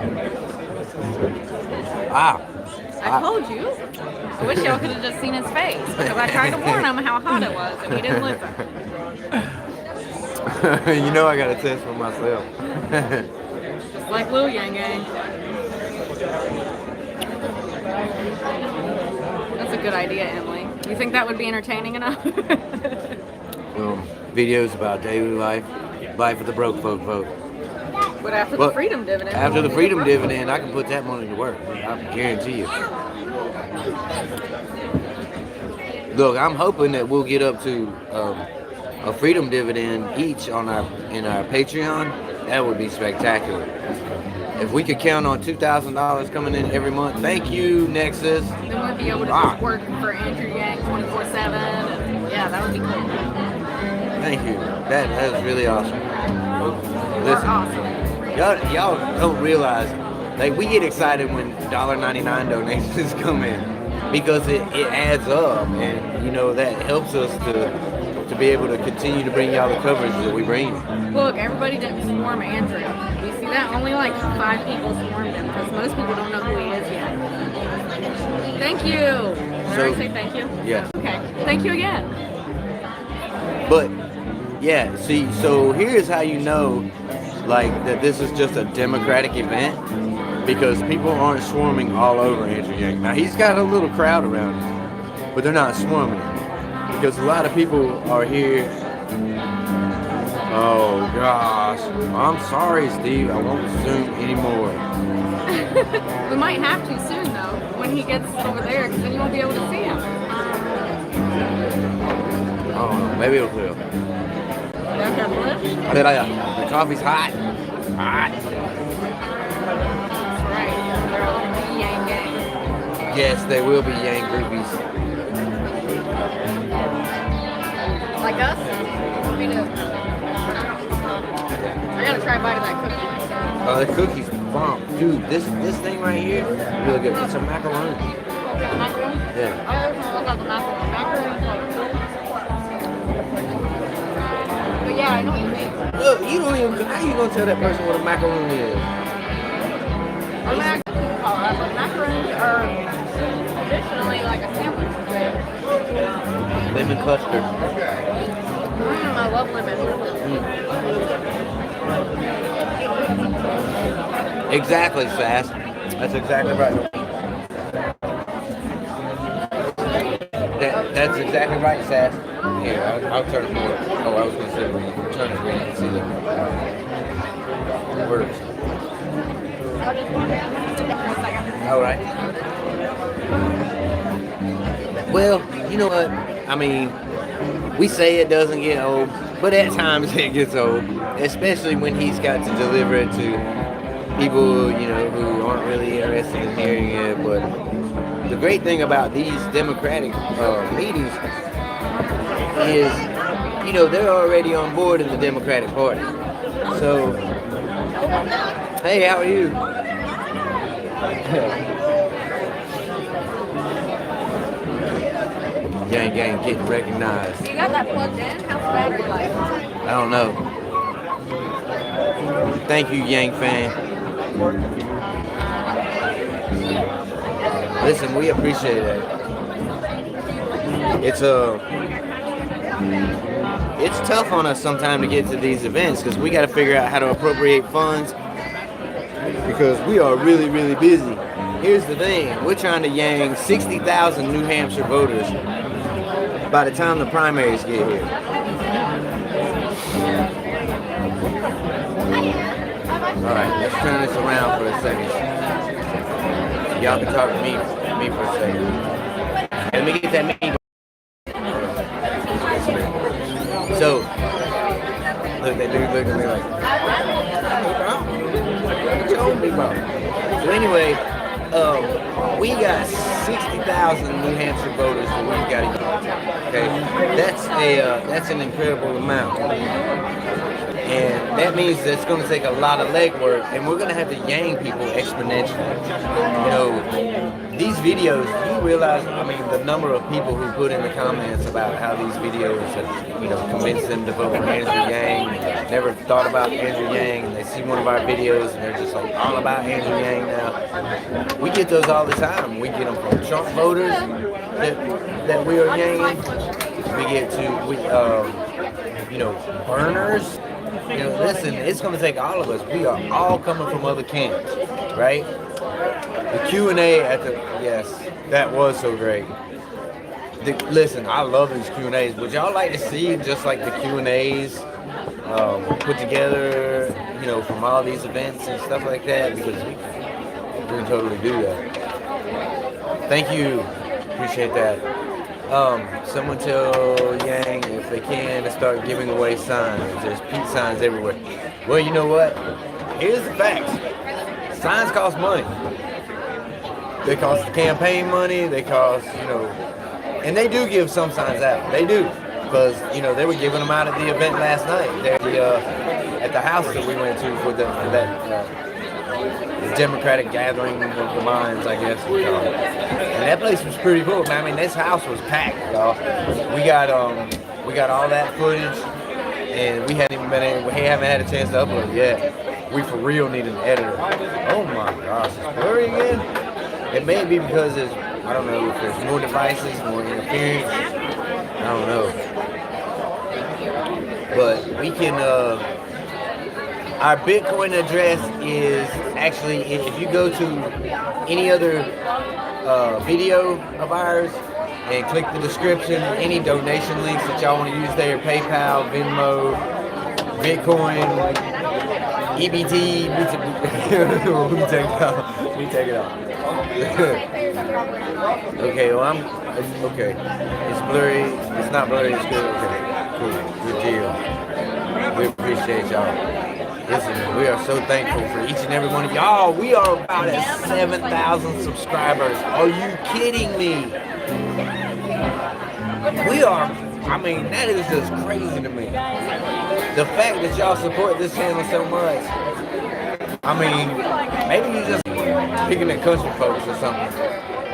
Ah. I told you. I wish y'all could have just seen his face because I tried to warn him how hot it was and he didn't listen. You know I gotta test for myself. Just like Lil Yang Gang. That's a good idea, Emily. You think that would be entertaining enough? Videos about daily life of the broke folk vote. But after the freedom dividend. After the freedom dividend, I can put that money to work. I guarantee you. Look, I'm hoping that we'll get up to a freedom dividend each in our Patreon. That would be spectacular. If we could count on $2,000 coming in every month, thank you, Nexus. Then we'll be able to just work for Andrew Yang 24/7. Yeah, that would be cool. Thank you. That is really awesome. Listen, Awesome. y'all don't realize, like, we get excited when $1.99 donations come in because it adds up, and you know that helps us to be able to continue to bring y'all the coverage that we bring. Look, everybody didn't swarm Andrew. You see that? Only like 5 people swarmed him because most people don't know who he is yet. Thank you. Did I say thank you? Yeah. Okay. Thank you again. But yeah, see, so here's how you know, like, that this is just a democratic event, because people aren't swarming all over Andrew Yang. Now he's got a little crowd around him, but they're not swarming him because a lot of people are here. Oh gosh, I'm sorry, Steve. I won't zoom anymore. We might have to soon though, when he gets over there, because then you won't be able to see him. Oh, maybe it'll clear. The coffee's hot. Hot. That's right. They're all gonna be Yang Gang. Yes, they will be Yang groupies. Like us? Me too. I gotta try a bite of that cookie. The cookies bomb. Dude, this thing right here, really good. It's a macaroni. Macaroni? Yeah. I always want to look at the macaroni. But yeah, I know what you mean. Look, you don't even, how you gonna tell that person what a macaroni is? Macaroni are traditionally like a sandwich. Lemon custard. I love lemon. Exactly, Sass. That's exactly right. That's exactly right, Sass. Here, I'll turn it more. Oh, I was going to say, when you turn it, where you can see the words. All right. Well, you know what? I mean, we say it doesn't get old, but at times it gets old, especially when he's got to deliver it to people, you know, who aren't really interested in hearing it. But the great thing about these Democratic meetings is, you know, they're already on board in the Democratic Party. So, hey, how are you? Gang getting recognized. You got that plugged in? How's the battery life? I don't know. Thank you, Yang fan. Listen, we appreciate it. It's tough on us sometimes to get to these events because we got to figure out how to appropriate funds because we are really, really busy. Here's the thing: we're trying to yang 60,000 New Hampshire voters by the time the primaries get here. All right, let's turn this around for a second. Y'all can talk to me for a second. Let me get that meat. So, look, that dude looking at me like, what you own me about? So anyway, we got 60,000 New Hampshire voters that we've got to get. Okay, that's an incredible amount. And that means it's going to take a lot of legwork, and we're going to have to yang people exponentially. You know, these videos, do you realize, I mean, the number of people who put in the comments about how these videos have, you know, convinced them to vote for Andrew Yang, never thought about Andrew Yang, and they see one of our videos, and they're just like, all about Andrew Yang now. We get those all the time. We get them from Trump voters that we are yanging. We get to, you know, burners. You know, listen, it's going to take all of us. We are all coming from other camps, right? The Q&A at the, yes, that was so great. Listen, I love these Q&As. Would y'all like to see just like the Q&As put together, you know, from all these events and stuff like that? Because we can totally do that. Thank you. Appreciate that. Someone tell Yang if they can to start giving away signs. There's peace signs everywhere. Well, you know what? Here's the facts. Signs cost money. They cost the campaign money. They cost, you know, and they do give some signs out. They do, because you know they were giving them out at the event last night. At the house that we went to for that Democratic gathering of the minds, I guess we call it. And that place was pretty cool. I mean, this house was packed, y'all. We got all that footage, and we haven't had a chance to upload it yet. We for real need an editor. Oh my gosh, it's blurry again. It may be because I don't know if there's more devices, more interference. I don't know. But we can. Our Bitcoin address is actually, if you go to any other video of ours and click the description, any donation links that y'all want to use there, PayPal, Venmo, Bitcoin, EBT, we take it off. Okay, well okay. It's blurry, it's not blurry, it's good, okay. Cool, good deal. We appreciate y'all. Listen, we are so thankful for each and every one of y'all. We are about at 7,000 subscribers. Are you kidding me? We are I mean, that is just crazy to me. The fact that y'all support this channel so much. I mean, maybe you just picking at country folks or something.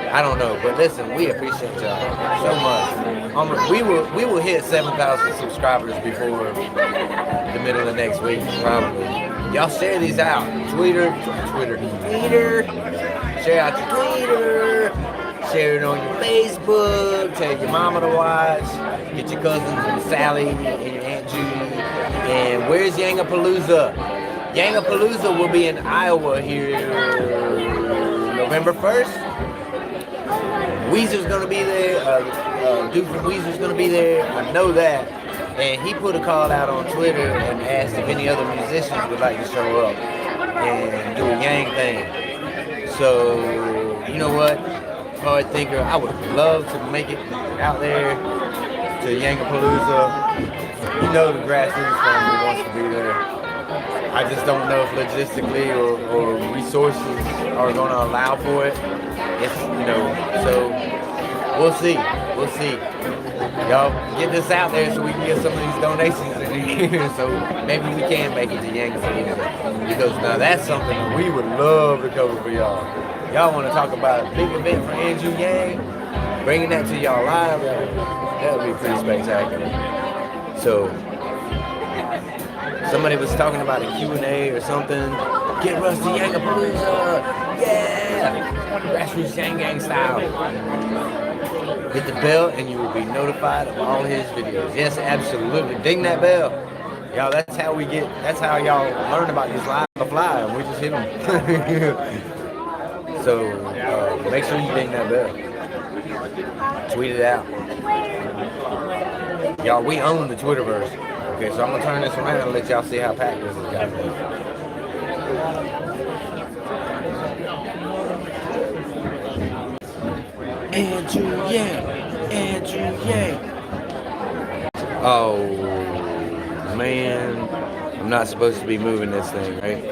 I don't know, but listen, we appreciate y'all so much. We will hit 7,000 subscribers before the middle of next week, probably. Y'all share these out. Twitter. Share out your Twitter. Share it on your Facebook. Tell your mama to watch. Get your cousins and Sally and your Aunt Judy. And where's Yangapalooza? Yangapalooza will be in Iowa here November 1st. Weezer's gonna be there. Dude from Weezer's gonna be there. I know that. And he put a call out on Twitter and asked if any other musicians would like to show up and do a Yang thing. So, you know what? Hard thinker, I would love to make it out there to Yangapalooza. You know the grassroots family wants to be there. I just don't know if logistically or resources are going to allow for it. It's, you know, so we'll see. We'll see. Y'all get this out there so we can get some of these donations in here. So maybe we can make it to Yangapalooza. Because now that's something we would love to cover for y'all. Y'all want to talk about a big event for Andrew Yang? Bringing that to y'all live, that would be pretty spectacular. So, somebody was talking about a Q&A or something. Get Rusty Yangapalooza! Yeah! Grassroots Yang Gang style. Hit the bell and you will be notified of all his videos. Yes, absolutely. Ding that bell. Y'all, that's how y'all learn about these live on the fly, and we just hit them. So, make sure you ding that bell. Tweet it out. Y'all, we own the Twitterverse. Okay, so I'm going to turn this around and let y'all see how packed this is, guys. Andrew Yang. Oh, man. I'm not supposed to be moving this thing, right?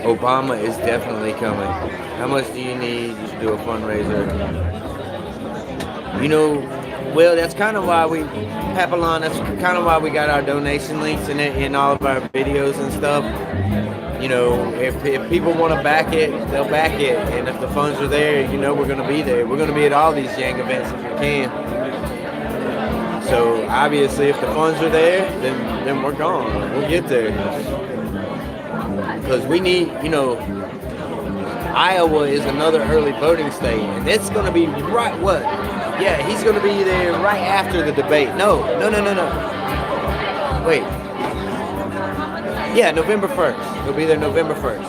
Obama is definitely coming. How much do you need to do a fundraiser? You know, well, that's kind of why Papillon, that's kind of why we got our donation links in all of our videos and stuff. You know, if people want to back it, they'll back it. And if the funds are there, you know we're going to be there. We're going to be at all these Yang events if we can. So, obviously, if the funds are there, then we're gone. We'll get there. Because we need, you know, Iowa is another early voting state, and it's going to be right, what? Yeah, he's going to be there right after the debate. No. Wait. Yeah, November 1st. He'll be there November 1st.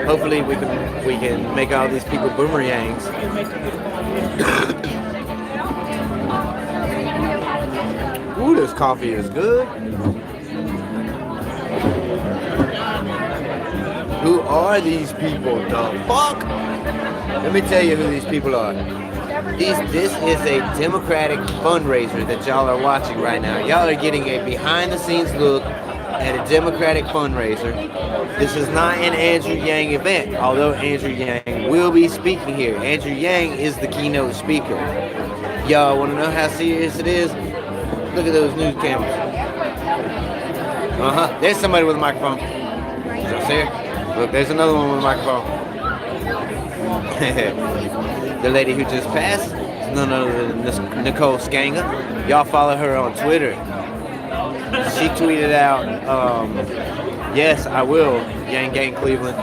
Hopefully we can make all these people boomerangs. Ooh, this coffee is good. Who are these people? The fuck? Let me tell you who these people are. This is a Democratic fundraiser that y'all are watching right now. Y'all are getting a behind-the-scenes look at a Democratic fundraiser. This is not an Andrew Yang event, although Andrew Yang will be speaking here. Andrew Yang is the keynote speaker. Y'all want to know how serious it is? Look at those news cameras. There's somebody with a microphone. Y'all see it? Look, there's another one with a microphone. The lady who just passed is none other than Nicole Skanga. Y'all follow her on Twitter. She tweeted out, yes, I will, Yang Gang Cleveland.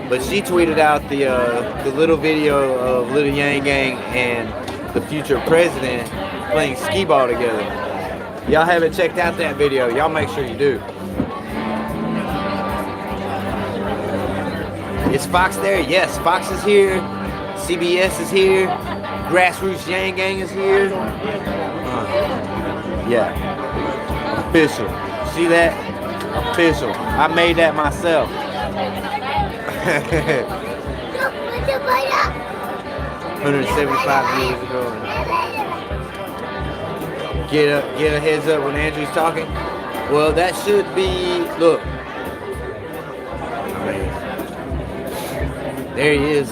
But she tweeted out the little video of Little Yang Gang and the future president playing skee ball together. Y'all haven't checked out that video. Y'all make sure you do. Is Fox there? Yes, Fox is here. CBS is here. Grassroots Yang Gang is here. Yeah. Official. See that? Official. I made that myself. 175 years ago. Get a heads up when Andrew's talking. Well, that should be. Look. I mean, there he is.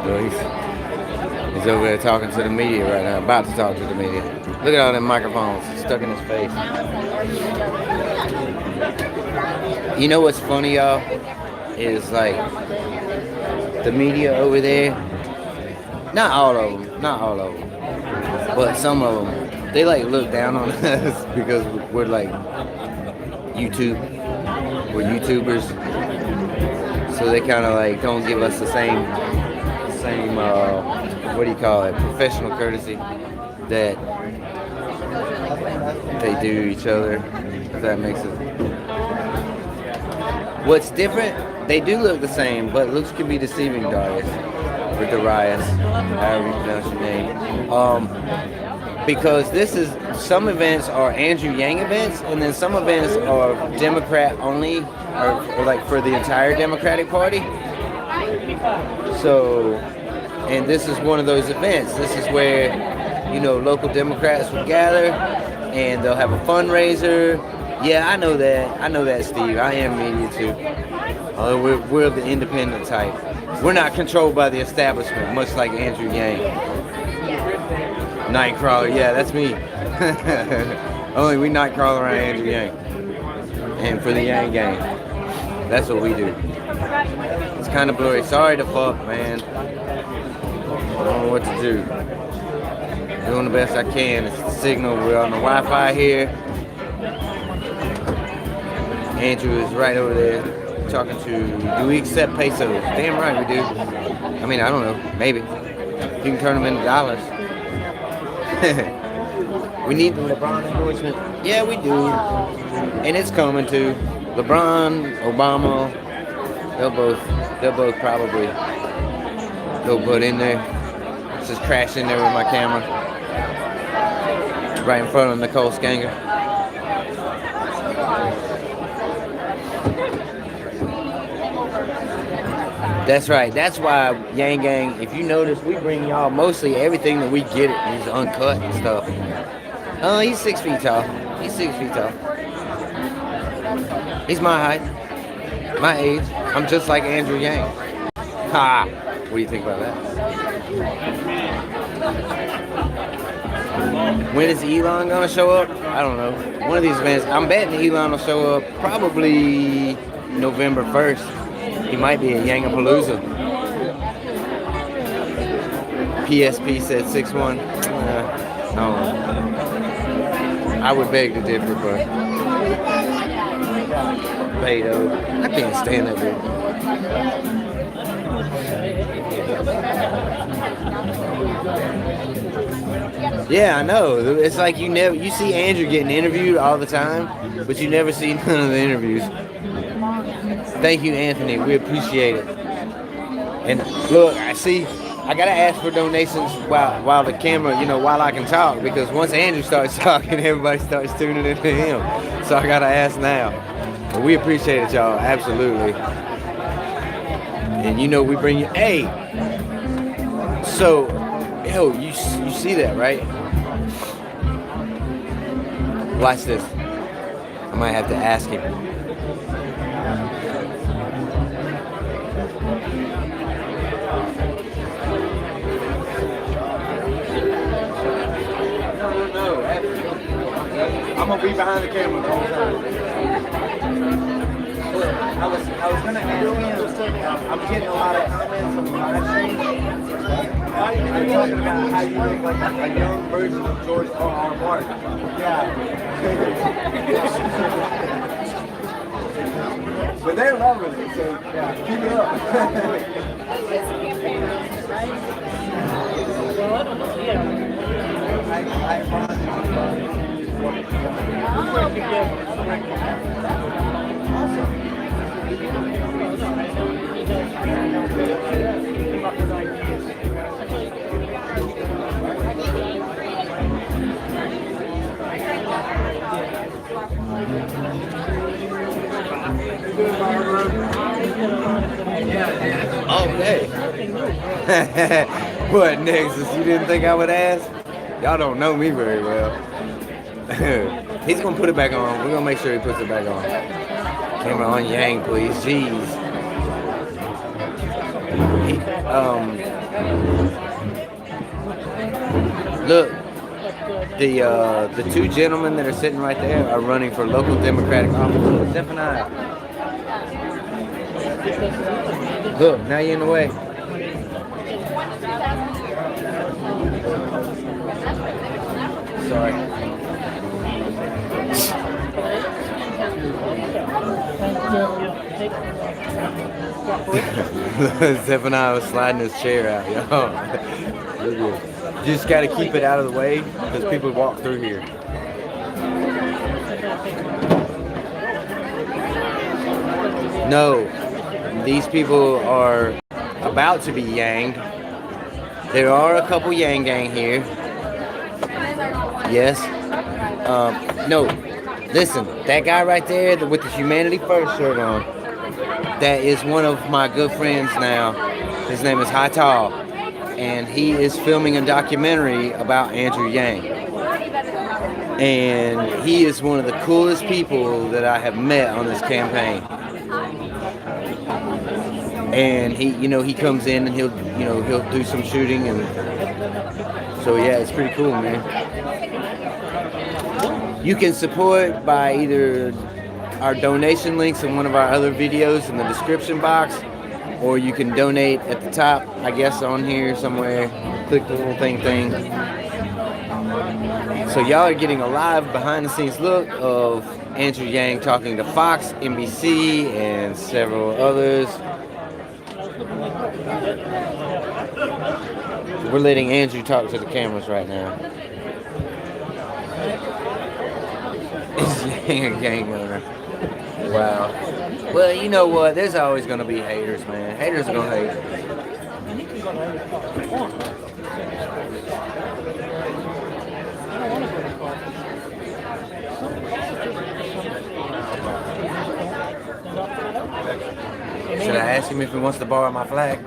So he's over there talking to the media right now, about to talk to the media. Look at all them microphones stuck in his face. You know what's funny, y'all? Is like the media over there, not all of them, but some of them, they like look down on us because we're like we're YouTubers. So they kind of like don't give us the same what do you call it, professional courtesy that they do each other, if that makes it. What's different, they do look the same, but looks can be deceiving, Darius, or Darius, however you pronounce your name. Because some events are Andrew Yang events, and then some events are Democrat only, or like for the entire Democratic Party. So, and this is one of those events. This is where, local Democrats will gather, and they'll have a fundraiser. Yeah, I know that, Steve. I am media too. We're the independent type. We're not controlled by the establishment, much like Andrew Yang. Nightcrawler, yeah, that's me. Only we nightcrawler around Andrew Yang. And for the Yang gang. That's what we do. It's kind of blurry. Sorry to fuck, man. I don't know what to do. Doing the best I can. It's the signal. We're on the Wi-Fi here. Andrew is right over there talking to, do we accept pesos? Damn right we do. I mean, I don't know. Maybe. You can turn them into dollars. We need the LeBron endorsement. Yeah, we do. And it's coming too. LeBron, Obama, they'll both probably go put in there. Just crash in there with my camera. Right in front of Nicole Skanger. That's right. That's why Yang Gang, if you notice, we bring y'all mostly everything that we get is uncut and stuff. He's 6 feet tall. He's 6 feet tall. He's my height. My age. I'm just like Andrew Yang. Ha! What do you think about that? When is Elon gonna show up? I don't know. One of these events. I'm betting Elon will show up probably November 1st. He might be at Yangapalooza. PSP said 6'1". No. I would beg to differ, but Beto. I can't stand that dude. Yeah, I know. It's like you see Andrew getting interviewed all the time, but you never see none of the interviews. Thank you, Anthony. We appreciate it. And look, I gotta ask for donations while the camera, while I can talk, because once Andrew starts talking, everybody starts tuning into him. So I gotta ask now. But we appreciate it, y'all. Absolutely. And we bring you. Hey. So, you see that, right? Watch this. I might have to ask him. No. I'm gonna be behind the camera the whole time. I was gonna ask him. I'm getting a lot of comments on the live stream. They're talking about how you look like a young version of George R.R. Martin. Yeah. But they're loving it, so keep it up. Well, I don't know. Yeah. Hey. What, Nexus? You didn't think I would ask? Y'all don't know me very well. He's gonna put it back on. We're gonna make sure he puts it back on. Camera on Yang, please. Jeez. Look, the two gentlemen that are sitting right there are running for local Democratic office. Zephaniah. Look, now you're in the way. Sorry. Zephaniah was sliding his chair out, yo. You just gotta keep it out of the way because people walk through here. No, these people are about to be yanged. There are a couple Yang gang here. Yes. No, listen, that guy right there with the Humanity First shirt on, that is one of my good friends now. His name is Haital, and he is filming a documentary about Andrew Yang. And he is one of the coolest people that I have met on this campaign. And he comes in and he'll do some shooting, and so yeah, it's pretty cool, man. You can support by either our donation links in one of our other videos in the description box, or you can donate at the top, I guess on here somewhere. Click the little thing. So y'all are getting a live behind the scenes look of Andrew Yang talking to Fox, NBC, and several others. We're letting Andrew talk to the cameras right now. Yang gang owner. Wow. Well, you know what? There's always going to be haters, man. Haters are going to hate. Should I ask him if he wants to borrow my flag?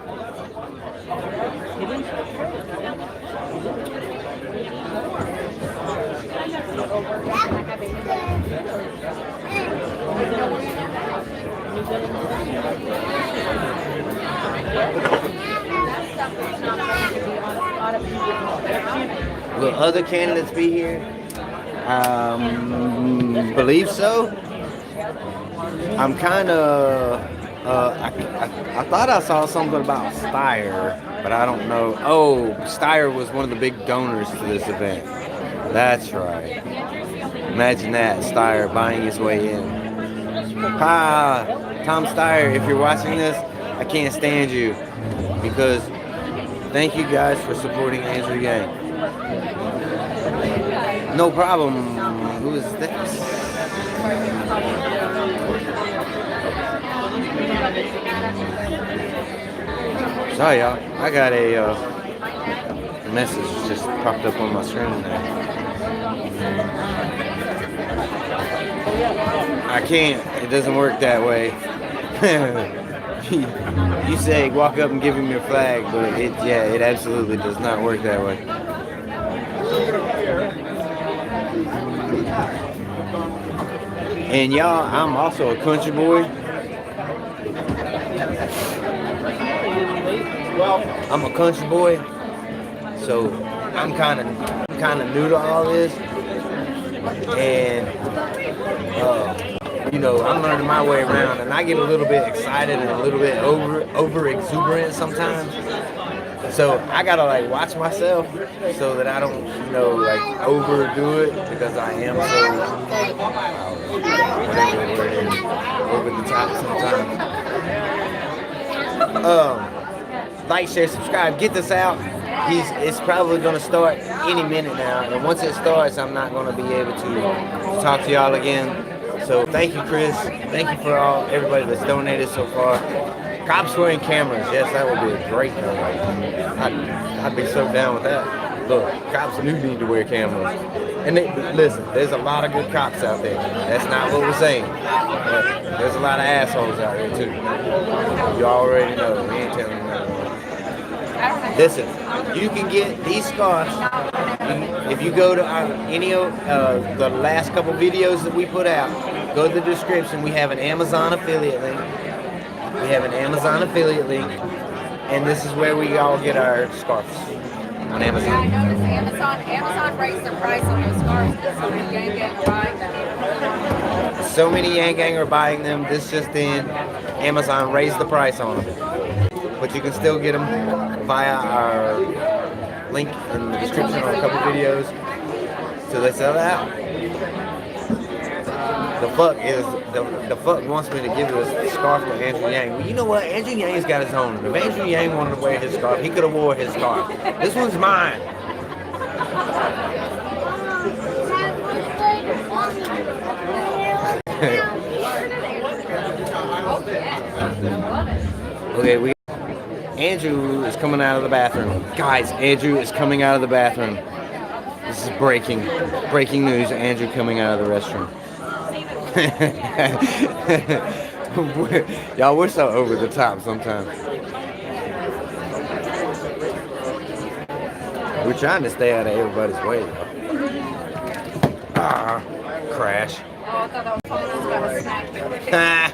Will other candidates be here? Believe so. I'm kind of. I thought I saw something about Steyer, but I don't know. Oh, Steyer was one of the big donors to this event. That's right. Imagine that, Steyer buying his way in. Tom Steyer, if you're watching this, I can't stand you, because thank you guys for supporting Andrew Yang. No problem. Who is this? Sorry, y'all. I got a message just popped up on my screen there. I can't. It doesn't work that way. You say walk up and give him your flag, but it absolutely does not work that way. And y'all, I'm also a country boy. I'm a country boy, so I'm kind of new to all this, and I'm learning my way around, and I get a little bit excited and a little bit over exuberant sometimes. So I gotta watch myself so that I don't overdo it, because I am so whatever the word is, over the top sometimes. Like, share, subscribe, get this out. It's probably going to start any minute now, and once it starts, I'm not going to be able to talk to y'all again. So thank you, Chris. Thank you for everybody that's donated so far. Cops wearing cameras, yes, that would be a great thing. I'd be so down with that. Look, cops do need to wear cameras. And listen, there's a lot of good cops out there. That's not what we're saying. But there's a lot of assholes out there too. You already know. We ain't telling you nothing. Listen, you can get these scarves if you go to any of the last couple videos that we put out. Go to the description. We have an Amazon affiliate link. And this is where we all get our scarves on Amazon. Yeah, I noticed Amazon raised the price on those scarves because so many Yang Gang are buying them. So many Yang Gang are buying them. This just in, Amazon raised the price on them. But you can still get them via our link in the description on a couple videos. So they sell out. The fuck wants me to give this scarf to Andrew Yang. Well, you know what? Andrew Yang's got his own. If Andrew Yang wanted to wear his scarf, he could have wore his scarf. This one's mine. Okay, Andrew is coming out of the bathroom. Guys, Andrew is coming out of the bathroom. This is breaking news. Andrew coming out of the restroom. Y'all, we're so over the top sometimes. We're trying to stay out of everybody's way, though. Crash. Oh, I thought that was got a snack.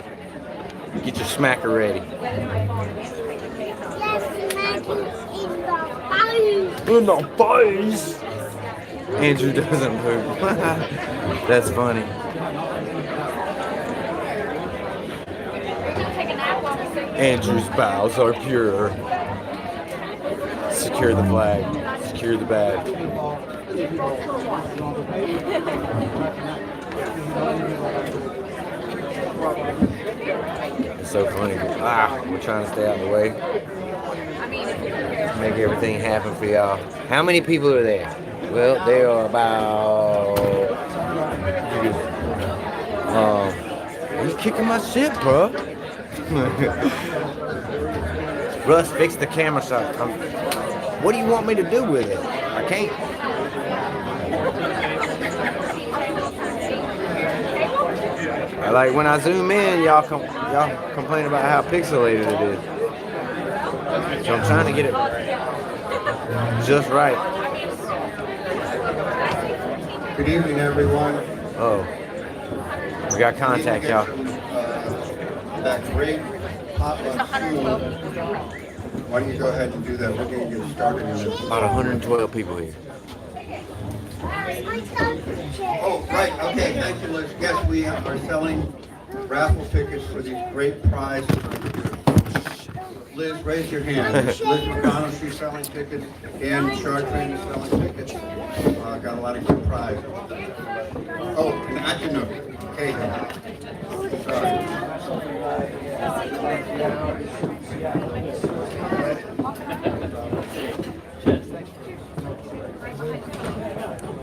Get your smacker ready. In the face. Andrew doesn't poop. That's funny. Andrew's bowels are pure. Secure the flag. Secure the bag. It's so funny. We're trying to stay out of the way. Make everything happen for y'all. How many people are there? Well, there are about... are you kicking my shit, bro? Russ, fix the camera shot. What do you want me to do with it? I can't. Like when I zoom in, y'all complain about how pixelated it is. So I'm trying to get it just right. Good evening, everyone. Oh, we got contact, y'all. That great potluck food. Why don't you go ahead and do that? We're going to get started in a minute. About 112 people here. Oh, right. Okay. Thank you, Liz. Yes, we are selling raffle tickets for these great prizes. Liz, raise your hand. Liz McConnell, she's selling tickets. Dan Chartrain is selling tickets. Got a lot of good prizes. Oh, and Akino. Okay. Sorry.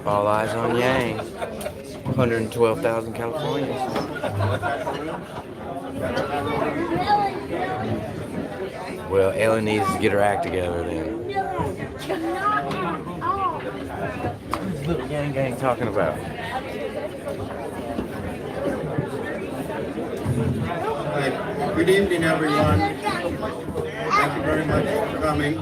All eyes on Yang. 112,000 Californians. Well, Ellen needs to get her act together then. What's little Yang Gang talking about? Right. Good evening, everyone. Thank you very much for coming.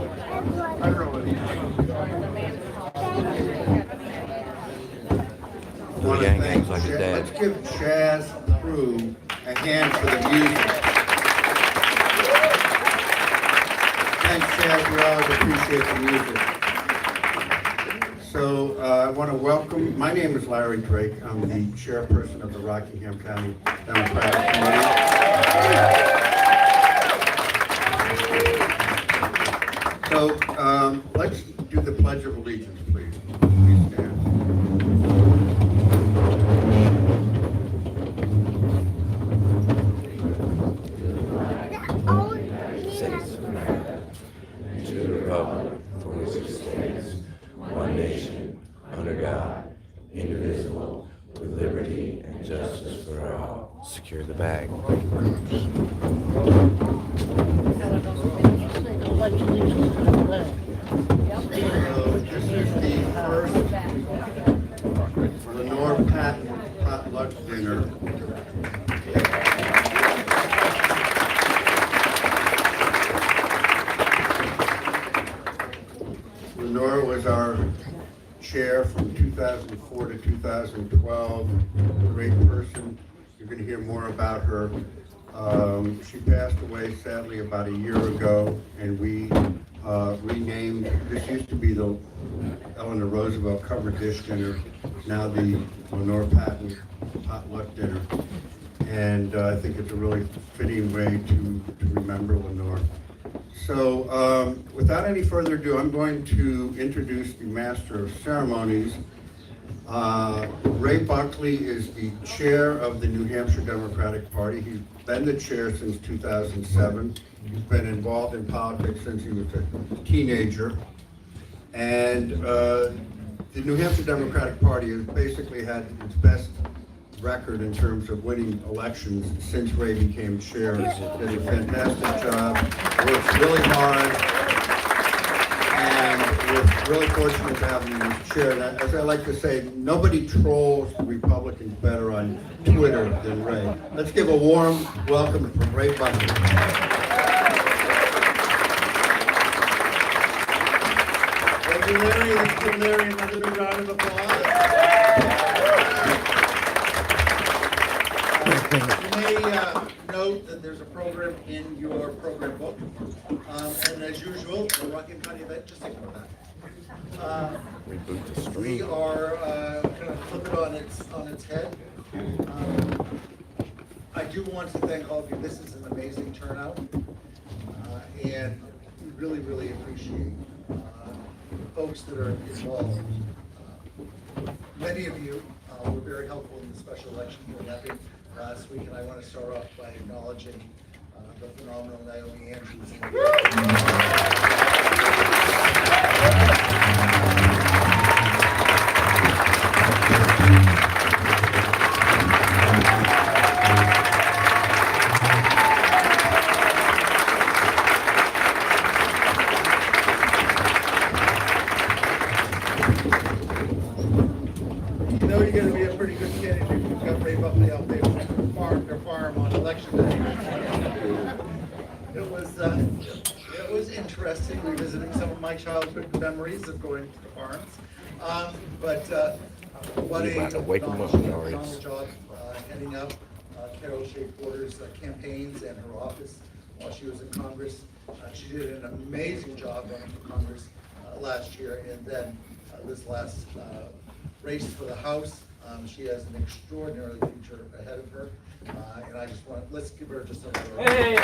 Little Yang Gang's like his dad. Let's give Chaz Crew a hand for the music. Thanks, Chaz. We always appreciate the music. So I want to welcome, my name is Larry Drake. I'm the chairperson of the Rockingham County Democratic Committee. So let's do the Pledge of Allegiance, please. Please stand. To the republic for which it stands, one nation, under God, indivisible, with liberty and justice for all. Secure the bag. This is the first Lenore Patton potluck dinner. Lenore was our chair from 2004 to 2012. Great person. You're going to hear more about her. She passed away sadly about a year ago, and we renamed. This used to be the Eleanor Roosevelt cover dish dinner, now the Lenore Patton Potluck dinner. And I think it's a really fitting way to remember Lenore. So without any further ado, I'm going to introduce the Master of Ceremonies. Ray Buckley is the chair of the New Hampshire Democratic Party. He's been the chair since 2007. He's been involved in politics since he was a teenager. And the New Hampshire Democratic Party has basically had its best record in terms of winning elections since Ray became chair. He did a fantastic job, works really hard, and we're really fortunate to have him as chair. And as I like to say, nobody trolls Republicans better on Twitter than Ray. Let's give a warm welcome from Ray Buckley. Thank you, Larry. Let's give Larry another big round of applause. You may note that there's a program in your program book, and as usual, the Rockin' County event, just ignore that. We are going to flip it on its head. I do want to thank all of you. This is an amazing turnout, and we really, really appreciate folks that are involved. Many of you were very helpful in the special election for Levy last week, and I want to start off by acknowledging the phenomenal Naomi Andrews. You know you're going to be a pretty good candidate if you've got Ray Buckley out there their farm on election day. It was interesting revisiting some of my childhood memories of going to the farms. But what a phenomenal job heading up Carol Shea Porter's campaigns and her office while she was in Congress. She did an amazing job running for Congress last year, and then this last race for the House. She has an extraordinary future ahead of her, and I just let's give her just a little. Hey.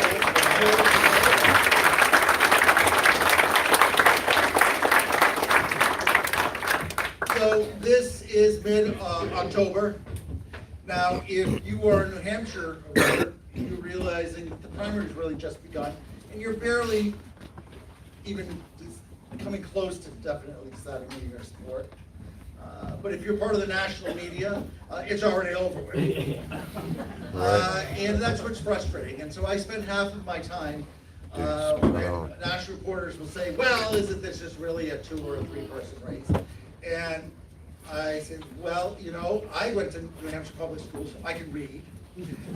So this is mid-October. Now, if you are a New Hampshire voter, you're realizing the primary's really just begun, and you're barely even coming close to definitely deciding who you're going to support. But if you're part of the national media, it's already over with. And that's what's frustrating. And so I spend half of my time when national reporters will say, well, isn't this just really a 2 or 3 person race? And I said, well, you know, I went to New Hampshire public schools, so I can read.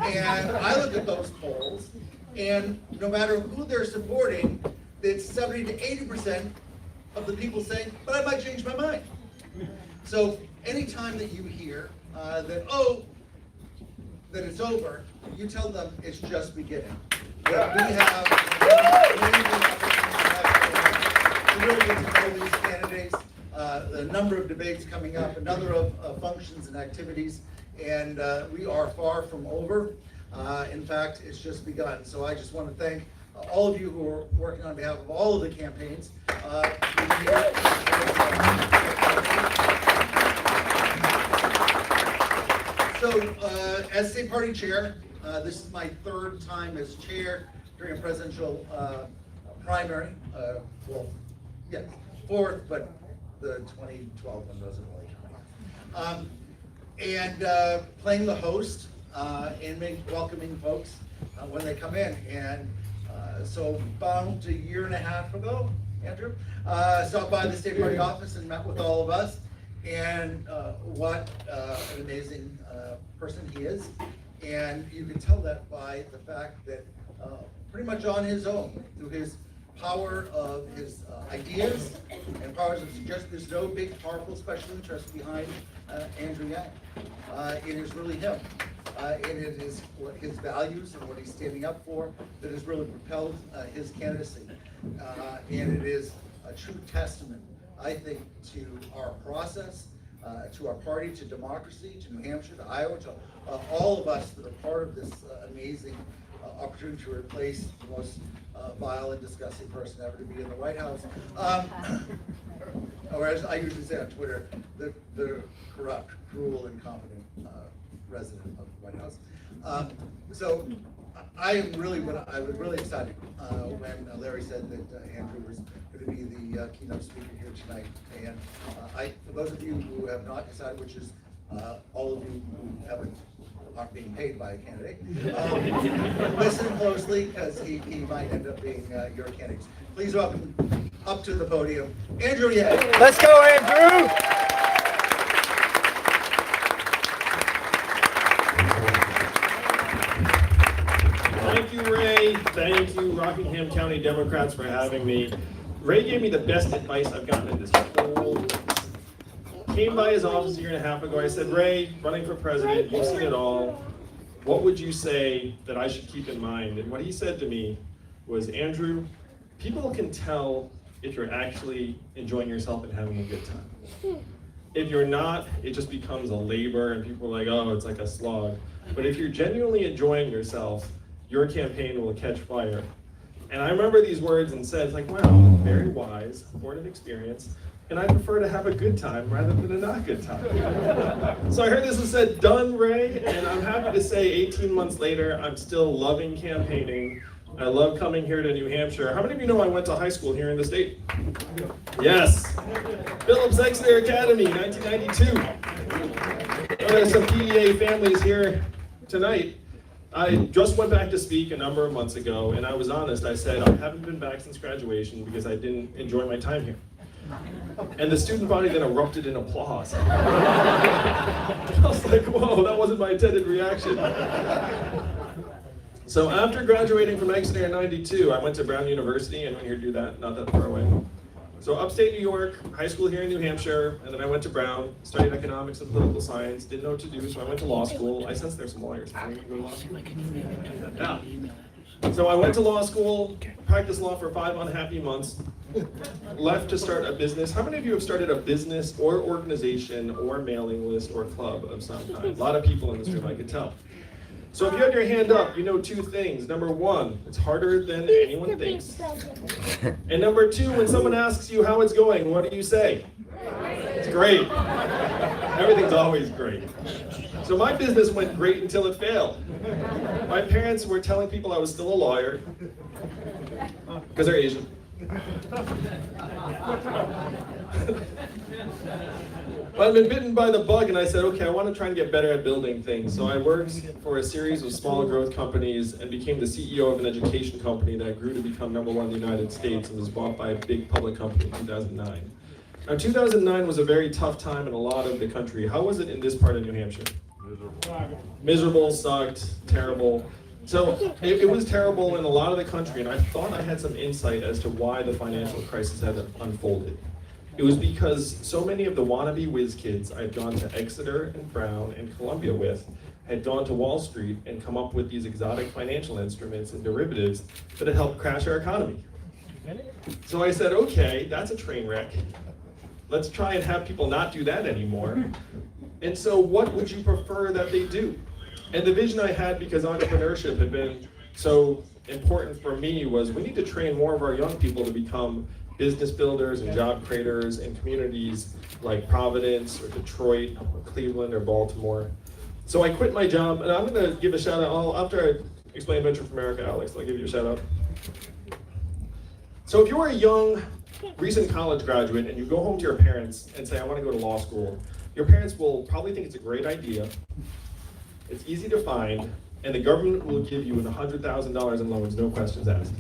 And I look at those polls, and no matter who they're supporting, it's 70 to 80% of the people saying, but I might change my mind. So anytime that you hear that it's over, you tell them it's just beginning. That we have to really get to know these candidates, the number of debates coming up, a number of functions and activities, and we are far from over. In fact, it's just begun. So I just want to thank all of you who are working on behalf of all of the campaigns. So, as state party chair, this is my 3rd time as chair during a presidential primary. Well, yes, 4th, but the 2012 one doesn't really count. And playing the host and welcoming folks when they come in. And so about a year and a half ago, Andrew, stopped by the state party office and met with all of us. And what an amazing person he is. And you can tell that by the fact that pretty much on his own, through his power of his ideas and powers of suggestion. There's no big, powerful special interest behind Andrew Yang. It is really him. And it is what his values and what he's standing up for that has really propelled his candidacy. And it is a true testament, I think, to our process, to our party, to democracy, to New Hampshire, to Iowa, to all of us that are part of this amazing opportunity to replace the most vile and disgusting person ever to be in the White House. Or as I usually say on Twitter, the corrupt, cruel, incompetent resident of the White House. So I am really, I was really excited when Larry said that Andrew was going to be the keynote speaker here tonight. And for those of you who have not decided, which is all of you who aren't being paid by a candidate, listen closely because he might end up being your candidate. Please welcome up to the podium, Andrew Yang. Let's go, Andrew! Thank you, Ray. Thank you, Rockingham County Democrats, for having me. Ray gave me the best advice I've gotten in this whole. Came by his office a year and a half ago. I said, Ray, running for president, you've seen it all. What would you say that I should keep in mind? And what he said to me was, Andrew, people can tell if you're actually enjoying yourself and having a good time. If you're not, it just becomes a labor and people are like, oh, it's like a slog. But if you're genuinely enjoying yourself, your campaign will catch fire. And I remember these words and said, like, wow, very wise, born of experience, and I prefer to have a good time rather than a not good time. So I heard this and said, done, Ray, and I'm happy to say 18 months later, I'm still loving campaigning. I love coming here to New Hampshire. How many of you know I went to high school here in the state? Yes. Phillips Exeter Academy, 1992. There's some PEA families here tonight. I just went back to speak a number of months ago, and I was honest. I said, I haven't been back since graduation because I didn't enjoy my time here. And the student body then erupted in applause. I was like, whoa, that wasn't my intended reaction. So after graduating from Exeter in '92, I went to Brown University. Anyone here do that? Not that far away. So upstate New York, high school here in New Hampshire, and then I went to Brown, studied economics and political science, didn't know what to do, so I went to law school. I sense there's some lawyers. Yeah. So I went to law school, practiced law for 5 unhappy months, left to start a business. How many of you have started a business or organization or mailing list or club of some kind? A lot of people in this room, I could tell. So if you have your hand up, you know 2 things. Number 1, it's harder than anyone thinks. And number 2, when someone asks you how it's going, what do you say? It's great. Everything's always great. So my business went great until it failed. My parents were telling people I was still a lawyer because they're Asian. But I've been bitten by the bug, and I said, okay, I want to try and get better at building things. So I worked for a series of small growth companies and became the CEO of an education company that grew to become #1 in the United States and was bought by a big public company in 2009. Now, 2009 was a very tough time in a lot of the country. How was it in this part of New Hampshire? Miserable, sucked, terrible. So it was terrible in a lot of the country, and I thought I had some insight as to why the financial crisis had unfolded. It was because so many of the wannabe whiz kids I'd gone to Exeter and Brown and Columbia with had gone to Wall Street and come up with these exotic financial instruments and derivatives that had helped crash our economy. So I said, okay, that's a train wreck. Let's try and have people not do that anymore. And so what would you prefer that they do? And the vision I had, because entrepreneurship had been so important for me, was we need to train more of our young people to become business builders and job creators in communities like Providence or Detroit or Cleveland or Baltimore. So I quit my job, and I'm going to give a shout out. After I explain Venture for America, Alex, I'll give you a shout out. So if you're a young, recent college graduate and you go home to your parents and say, I want to go to law school, your parents will probably think it's a great idea. It's easy to find, and the government will give you $100,000 in loans, no questions asked.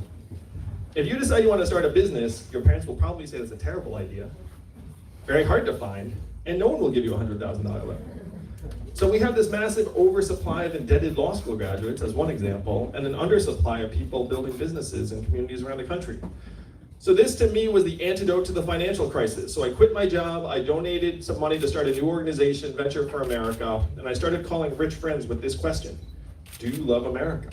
If you decide you want to start a business, your parents will probably say that's a terrible idea, very hard to find, and no one will give you a $100,000 loan. So we have this massive oversupply of indebted law school graduates, as one example, and an undersupply of people building businesses in communities around the country. So this to me was the antidote to the financial crisis. So I quit my job, I donated some money to start a new organization, Venture for America, and I started calling rich friends with this question: do you love America?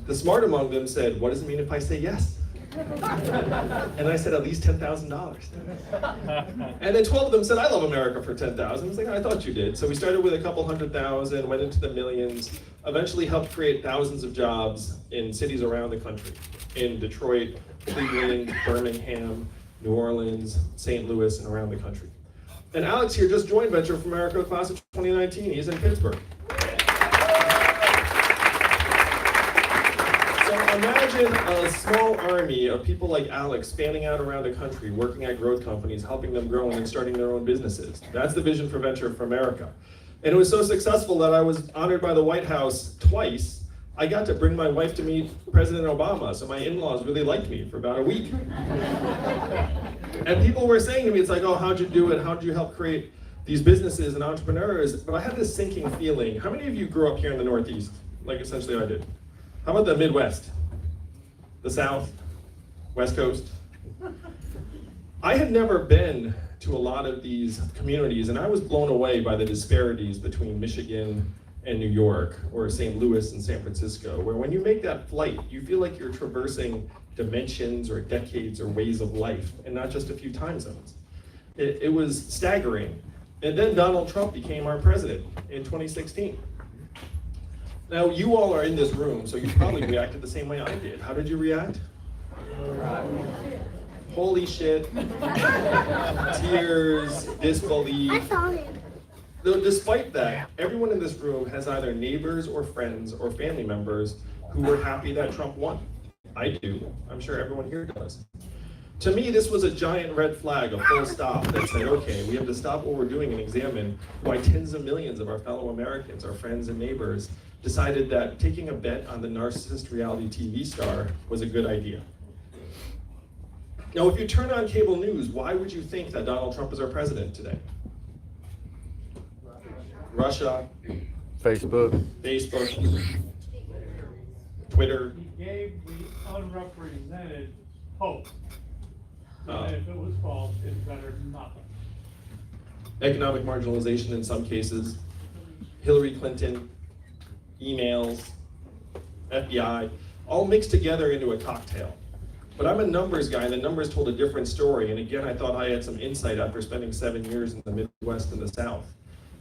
The smart among them said, what does it mean if I say yes? And I said, at least $10,000. And then 12 of them said, I love America for $10,000. I was like, I thought you did. So we started with a couple $100,000, went into the millions, eventually helped create thousands of jobs in cities around the country. In Detroit, Cleveland, Birmingham, New Orleans, St. Louis, and around the country. And Alex here just joined Venture for America class of 2019. He's in Pittsburgh. Imagine a small army of people like Alex spanning out around the country, working at growth companies, helping them grow and starting their own businesses. That's the vision for Venture for America. And it was so successful that I was honored by the White House twice. I got to bring my wife to meet President Obama, so my in-laws really liked me for about a week. And people were saying to me, it's like, oh, how'd you do it? How'd you help create these businesses and entrepreneurs? But I had this sinking feeling. How many of you grew up here in the Northeast, like essentially I did? How about the Midwest? The South, West Coast. I had never been to a lot of these communities, and I was blown away by the disparities between Michigan and New York, or St. Louis and San Francisco, where when you make that flight, you feel like you're traversing dimensions or decades or ways of life, and not just a few time zones. It was staggering. And then Donald Trump became our president in 2016. Now, you all are in this room, so you probably reacted the same way I did. How did you react? Holy shit. Tears, disbelief. I saw him. Though despite that, everyone in this room has either neighbors or friends or family members who were happy that Trump won. I do. I'm sure everyone here does. To me, this was a giant red flag, a full stop that said, okay, we have to stop what we're doing and examine why tens of millions of our fellow Americans, our friends and neighbors, decided that taking a bet on the narcissist reality TV star was a good idea. Now, if you turn on cable news, why would you think that Donald Trump is our president today? Russia, Facebook, Twitter. He gave the unrepresented hope. Uh, If it was false, it's better than nothing. Economic marginalization in some cases, Hillary Clinton, emails, FBI, all mixed together into a cocktail. But I'm a numbers guy, and the numbers told a different story. And again, I thought I had some insight after spending 7 years in the Midwest and the South.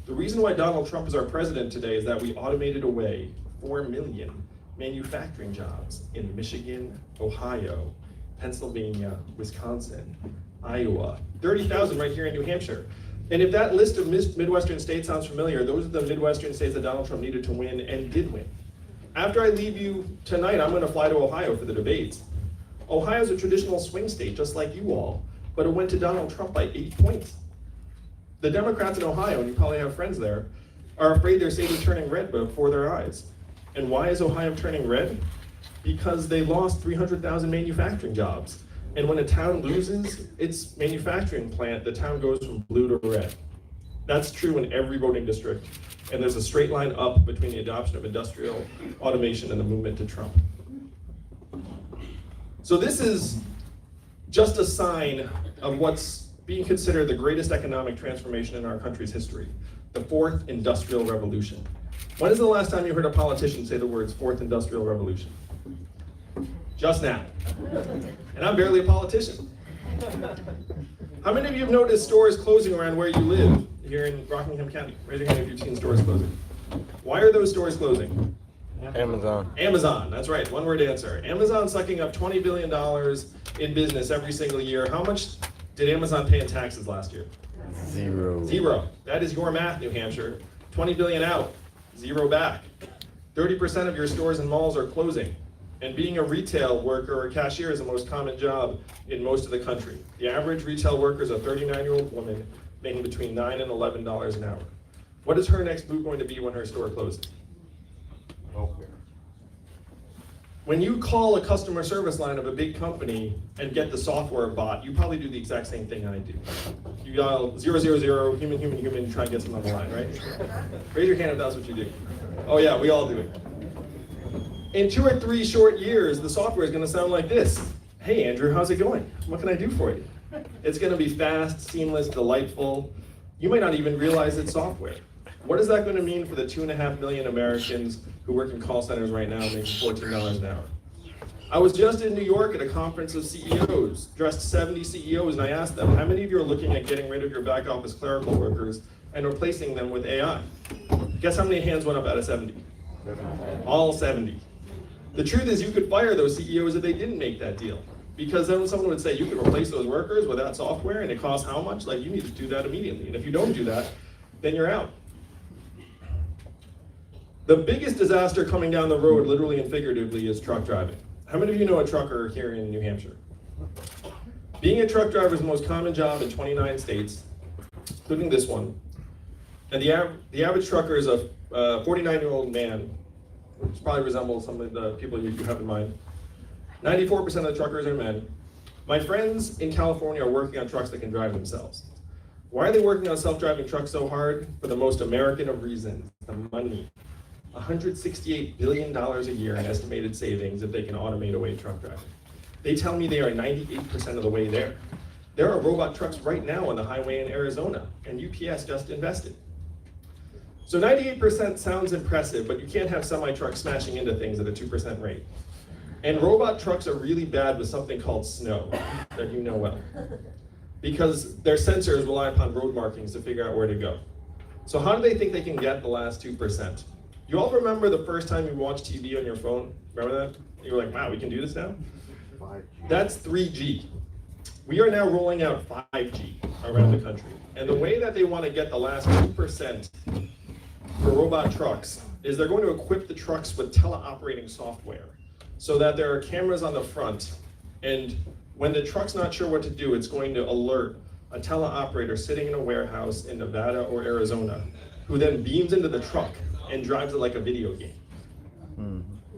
The reason why Donald Trump is our president today is that we automated away 4 million manufacturing jobs in Michigan, Ohio, Pennsylvania, Wisconsin, Iowa, 30,000 right here in New Hampshire. And if that list of Midwestern states sounds familiar, those are the Midwestern states that Donald Trump needed to win and did win. After I leave you tonight, I'm gonna fly to Ohio for the debates. Ohio's a traditional swing state, just like you all, but it went to Donald Trump by 8 points. The Democrats in Ohio, and you probably have friends there, are afraid their state is turning red before their eyes. And why is Ohio turning red? Because they lost 300,000 manufacturing jobs. And when a town loses its manufacturing plant, the town goes from blue to red. That's true in every voting district. And there's a straight line up between the adoption of industrial automation and the movement to Trump. So this is just a sign of what's being considered the greatest economic transformation in our country's history, the fourth industrial revolution. When is the last time you heard a politician say the words fourth industrial revolution? Just now. And I'm barely a politician. How many of you have noticed stores closing around where you live here in Rockingham County? Raise your hand if you've seen stores closing. Why are those stores closing? Amazon. Amazon, that's right, one word answer. Amazon sucking up $20 billion in business every single year. How much did Amazon pay in taxes last year? Zero. Zero. That is your math, New Hampshire. 20 billion out, zero back. 30% of your stores and malls are closing. And being a retail worker or cashier is the most common job in most of the country. The average retail worker is a 39-year-old woman making between $9 and $11 an hour. What is her next move going to be when her store closes? Okay. When you call a customer service line of a big company and get the software bot, you probably do the exact same thing I do. You dial 000, human, try and get someone on the line, right? Raise your hand if that's what you do. Oh yeah, we all do it. In 2 or 3 short years, the software is gonna sound like this. Hey Andrew, how's it going? What can I do for you? It's gonna be fast, seamless, delightful. You might not even realize it's software. What is that gonna mean for the 2.5 million Americans who work in call centers right now making $14 an hour? I was just in New York at a conference of CEOs, dressed 70 CEOs, and I asked them, how many of you are looking at getting rid of your back office clerical workers and replacing them with AI? Guess how many hands went up out of 70? All 70. The truth is you could fire those CEOs if they didn't make that deal. Because then someone would say, you could replace those workers with that software and it costs how much? Like, you need to do that immediately. And if you don't do that, then you're out. The biggest disaster coming down the road, literally and figuratively, is truck driving. How many of you know a trucker here in New Hampshire? Being a truck driver is the most common job in 29 states, including this one. And the average trucker is a 49-year-old man, which probably resembles some of the people you have in mind. 94% of the truckers are men. My friends in California are working on trucks that can drive themselves. Why are they working on self-driving trucks so hard? For the most American of reasons, the money. $168 billion a year in estimated savings if they can automate away truck driving. They tell me they are 98% of the way there. There are robot trucks right now on the highway in Arizona, and UPS just invested. So 98% sounds impressive, but you can't have semi-trucks smashing into things at a 2% rate. And robot trucks are really bad with something called snow, that you know well. Because their sensors rely upon road markings to figure out where to go. So how do they think they can get the last 2%? You all remember the first time you watched TV on your phone? Remember that? You were like, wow, we can do this now? That's 3G. We are now rolling out 5G around the country. And the way that they want to get the last 2% for robot trucks is they're going to equip the trucks with teleoperating software so that there are cameras on the front, and when the truck's not sure what to do, it's going to alert a teleoperator sitting in a warehouse in Nevada or Arizona, who then beams into the truck and drives it like a video game.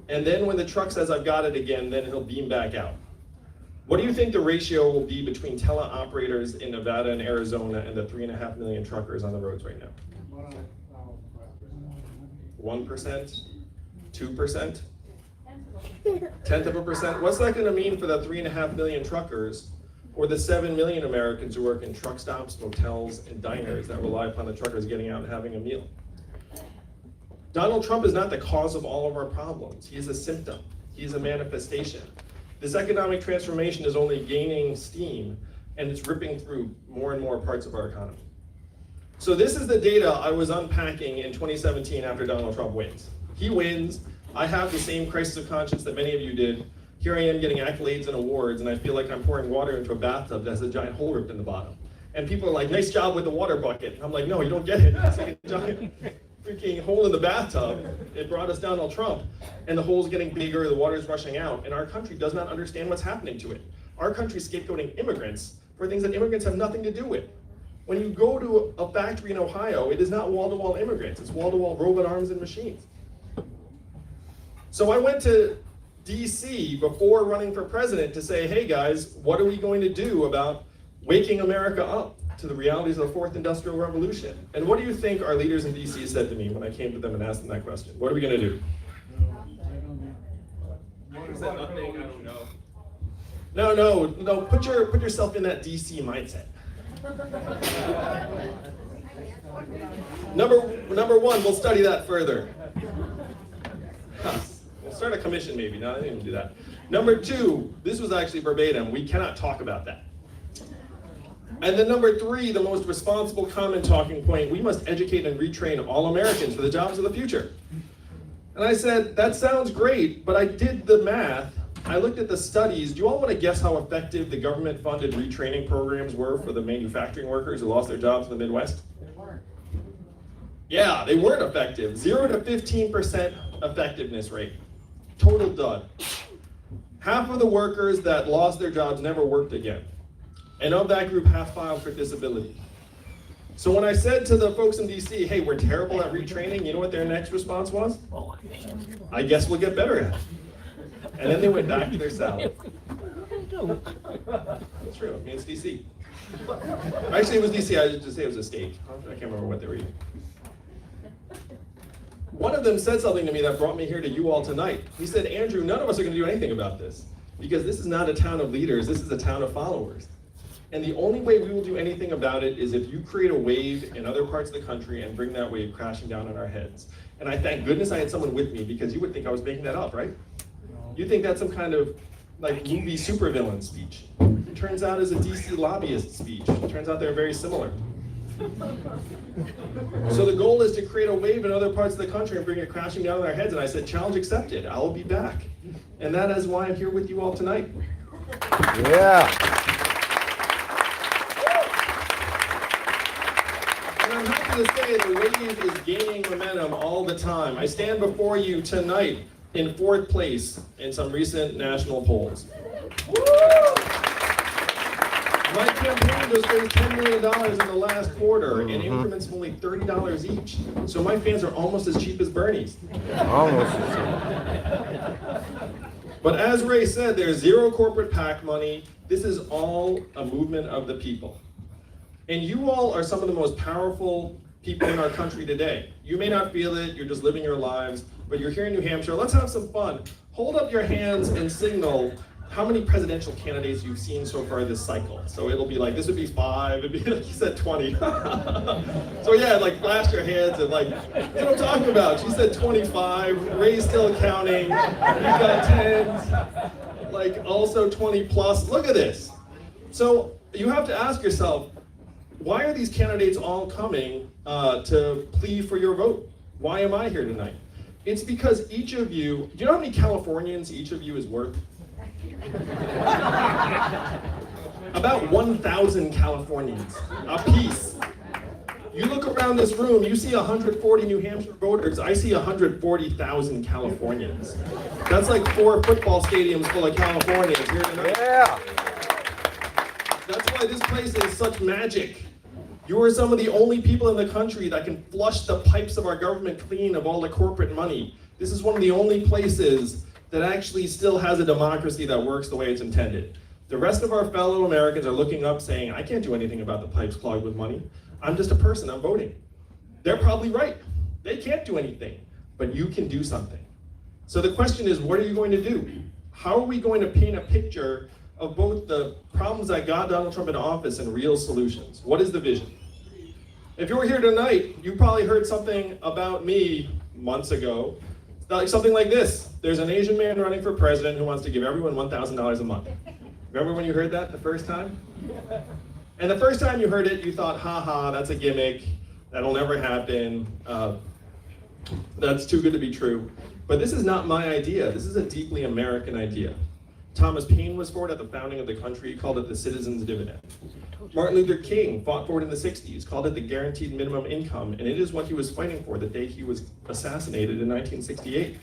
And then when the truck says, I've got it again, then he'll beam back out. What do you think the ratio will be between teleoperators in Nevada and Arizona and the 3.5 million truckers on the roads right now? 1%? 2%? 0.1%? What's that going to mean for the 3.5 million truckers or the 7 million Americans who work in truck stops, motels, and diners that rely upon the truckers getting out and having a meal? Donald Trump is not the cause of all of our problems. He is a symptom. He is a manifestation. This economic transformation is only gaining steam, and it's ripping through more and more parts of our economy. So this is the data I was unpacking in 2017 after Donald Trump wins. He wins. I have the same crisis of conscience that many of you did. Here I am getting accolades and awards, and I feel like I'm pouring water into a bathtub that has a giant hole ripped in the bottom. And people are like, nice job with the water bucket. I'm like, no, you don't get it. It's like a giant freaking hole in the bathtub. It brought us Donald Trump, and the hole's getting bigger, the water's rushing out, and our country does not understand what's happening to it. Our country's scapegoating immigrants for things that immigrants have nothing to do with. When you go to a factory in Ohio, it is not wall-to-wall immigrants, it's wall-to-wall robot arms and machines. So I went to DC before running for president to say, hey guys, what are we going to do about waking America up to the realities of the fourth industrial revolution? And what do you think our leaders in DC said to me when I came to them and asked them that question? What are we going to do? I said nothing, I don't know. No, put yourself in that DC mindset. Number one, we'll study that further. We'll start a commission maybe. No, I didn't even do that. Number two, this was actually verbatim. We cannot talk about that. And then number three, the most responsible common talking point, we must educate and retrain all Americans for the jobs of the future. And I said, that sounds great, but I did the math. I looked at the studies. Do you all want to guess how effective the government-funded retraining programs were for the manufacturing workers who lost their jobs in the Midwest? They weren't. Yeah, they weren't effective. 0 to 15% effectiveness rate. Total dud. Half of the workers that lost their jobs never worked again. And of that group, half filed for disability. So when I said to the folks in DC, hey, we're terrible at retraining, you know what their next response was? I guess we'll get better at it. And then they went back to their salad. That's true, I mean, it's DC. Actually, it was DC, I just say it was a steak. I can't remember what they were eating. One of them said something to me that brought me here to you all tonight. He said, Andrew, none of us are gonna do anything about this. because this is not a town of leaders, this is a town of followers. And the only way we will do anything about it is if you create a wave in other parts of the country and bring that wave crashing down on our heads. And I thank goodness I had someone with me, because you would think I was making that up, right? You think that's some kind of like movie supervillain speech. It turns out it's a DC lobbyist speech. It turns out they're very similar. So the goal is to create a wave in other parts of the country and bring it crashing down on our heads. And I said, challenge accepted, I will be back. And that is why I'm here with you all tonight. Yeah. And I'm happy to say the wave is gaining momentum all the time. I stand before you tonight in 4th place in some recent national polls. My campaign just raised $10 million in the last quarter in increments of only $30 each. So my fans are almost as cheap as Bernie's. Almost. But as Ray said, there's zero corporate PAC money. This is all a movement of the people. And you all are some of the most powerful people in our country today. You may not feel it, you're just living your lives, but you're here in New Hampshire. Let's have some fun. Hold up your hands and signal how many presidential candidates you've seen so far this cycle. So it'll be like, this would be 5, it'd be like, you said 20. So yeah, like flash your hands and like, that's what I'm talking about. She said 25, Ray's still counting, you got 10s, like also 20 plus, look at this. So you have to ask yourself, why are these candidates all coming to plead for your vote? Why am I here tonight? It's because each of you, do you know how many Californians each of you is worth? About 1,000 Californians a piece. You look around this room, you see 140 New Hampshire voters, I see 140,000 Californians. That's like 4 football stadiums full of Californians here tonight. Yeah. That's why this place is such magic. You are some of the only people in the country that can flush the pipes of our government clean of all the corporate money. This is one of the only places that actually still has a democracy that works the way it's intended. The rest of our fellow Americans are looking up saying, I can't do anything about the pipes clogged with money. I'm just a person, I'm voting. They're probably right. They can't do anything, but you can do something. So the question is, what are you going to do? How are we going to paint a picture of both the problems that got Donald Trump into office and real solutions? What is the vision? If you were here tonight, you probably heard something about me months ago. Like something like this. There's an Asian man running for president who wants to give everyone $1,000 a month. Remember when you heard that the first time? And the first time you heard it, you thought, ha, that's a gimmick. That'll never happen. That's too good to be true. But this is not my idea. This is a deeply American idea. Thomas Paine was for it at the founding of the country. He called it the citizen's dividend. Martin Luther King fought for it in the 60s, called it the guaranteed minimum income, and it is what he was fighting for the day he was assassinated in 1968.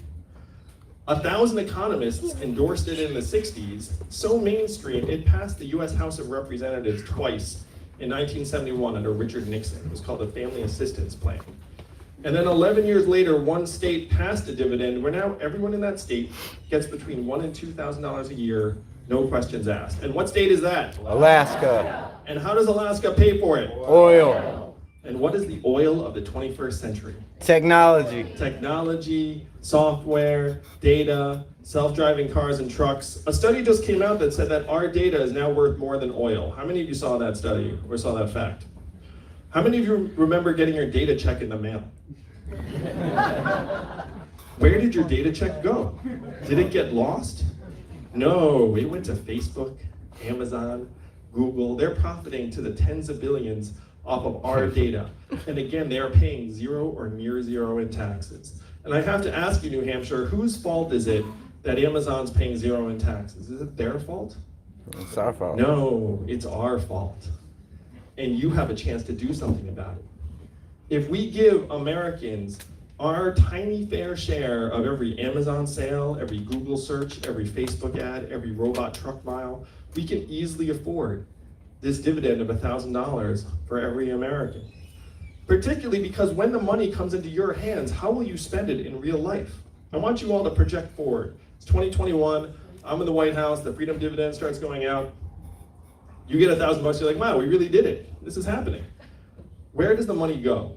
1,000 economists endorsed it in the 60s, so mainstream it passed the US House of Representatives twice in 1971 under Richard Nixon. It was called the Family Assistance Plan. And then 11 years later, one state passed a dividend where now everyone in that state gets between $1,000 and $2,000 a year, no questions asked. And what state is that? Alaska. And how does Alaska pay for it? Oil. And what is the oil of the 21st century? Technology. Technology, software, data, self-driving cars and trucks. A study just came out that said that our data is now worth more than oil. How many of you saw that study or saw that fact? How many of you remember getting your data check in the mail? Where did your data check go? Did it get lost? No, it went to Facebook, Amazon, Google. They're profiting to the tens of billions off of our data. And again, they are paying 0 or near 0 in taxes. And I have to ask you, New Hampshire, whose fault is it that Amazon's paying 0 in taxes? Is it their fault? It's our fault. No, it's our fault. And you have a chance to do something about it. If we give Americans our tiny fair share of every Amazon sale, every Google search, every Facebook ad, every robot truck mile, we can easily afford this dividend of $1,000 for every American. Particularly because when the money comes into your hands, how will you spend it in real life? I want you all to project forward. It's 2021, I'm in the White House, the Freedom Dividend starts going out. You get $1,000, you're like, wow, we really did it. This is happening. Where does the money go?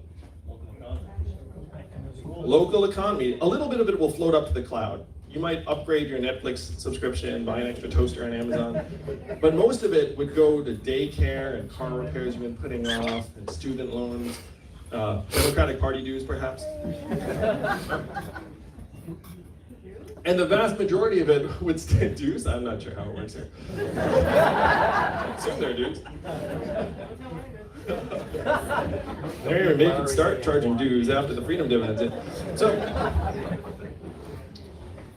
Local economy. A little bit of it will float up to the cloud. You might upgrade your Netflix subscription, buy an extra toaster on Amazon, but most of it would go to daycare and car repairs you've been putting off, and student loans, Democratic Party dues perhaps. And the vast majority of it would stay dues. I'm not sure how it works here. I assume they're dues. They're even making start charging dues after the freedom dividends. So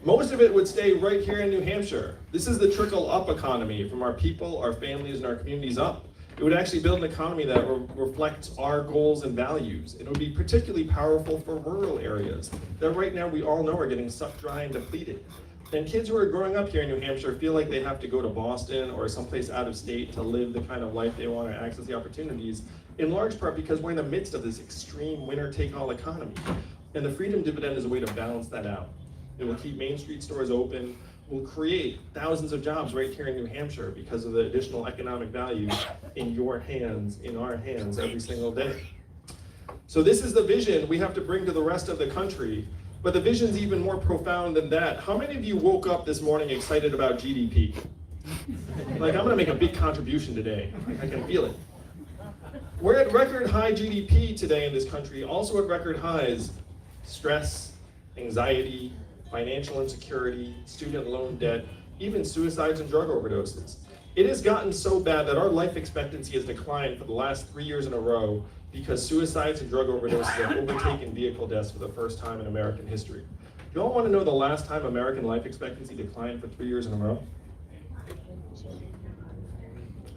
most of it would stay right here in New Hampshire. This is the trickle-up economy from our people, our families, and our communities up. It would actually build an economy that reflects our goals and values. It would be particularly powerful for rural areas that right now we all know are getting sucked dry and depleted. And kids who are growing up here in New Hampshire feel like they have to go to Boston or someplace out of state to live the kind of life they want or access the opportunities, in large part because we're in the midst of this extreme winner-take-all economy. And the freedom dividend is a way to balance that out. It will keep Main Street stores open, will create thousands of jobs right here in New Hampshire because of the additional economic value in your hands, in our hands every single day. So this is the vision we have to bring to the rest of the country, but the vision's even more profound than that. How many of you woke up this morning excited about GDP? Like, I'm gonna make a big contribution today. I can feel it. We're at record high GDP today in this country, also at record highs, stress, anxiety, financial insecurity, student loan debt, even suicides and drug overdoses. It has gotten so bad that our life expectancy has declined for the last 3 years in a row because suicides and drug overdoses have overtaken vehicle deaths for the first time in American history. You all want to know the last time American life expectancy declined for 3 years in a row?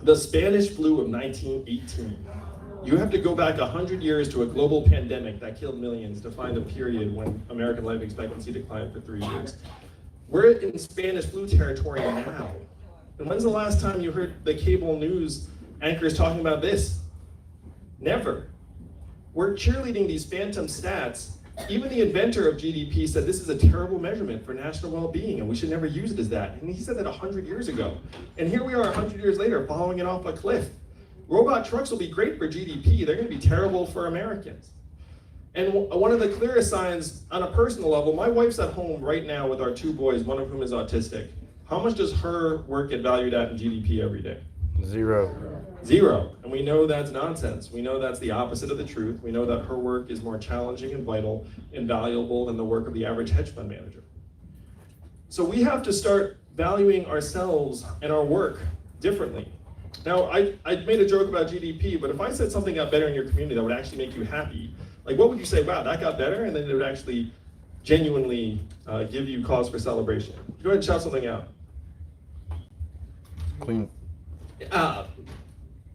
The Spanish flu of 1918. You have to go back 100 years to a global pandemic that killed millions to find a period when American life expectancy declined for 3 years. We're in Spanish flu territory now. And when's the last time you heard the cable news anchors talking about this? Never. We're cheerleading these phantom stats. Even the inventor of GDP said this is a terrible measurement for national well-being and we should never use it as that. And he said that 100 years ago. And here we are 100 years later following it off a cliff. Robot trucks will be great for GDP. They're going to be terrible for Americans. And one of the clearest signs on a personal level, my wife's at home right now with our 2 boys, one of whom is autistic. How much does her work get valued at in GDP every day? 0. 0. And we know that's nonsense. We know that's the opposite of the truth. We know that her work is more challenging and vital and valuable than the work of the average hedge fund manager. So we have to start valuing ourselves and our work differently. Now, I made a joke about GDP, but if I said something got better in your community that would actually make you happy, like what would you say, wow, that got better? And then it would actually genuinely give you cause for celebration. Go ahead and shout something out. Clean.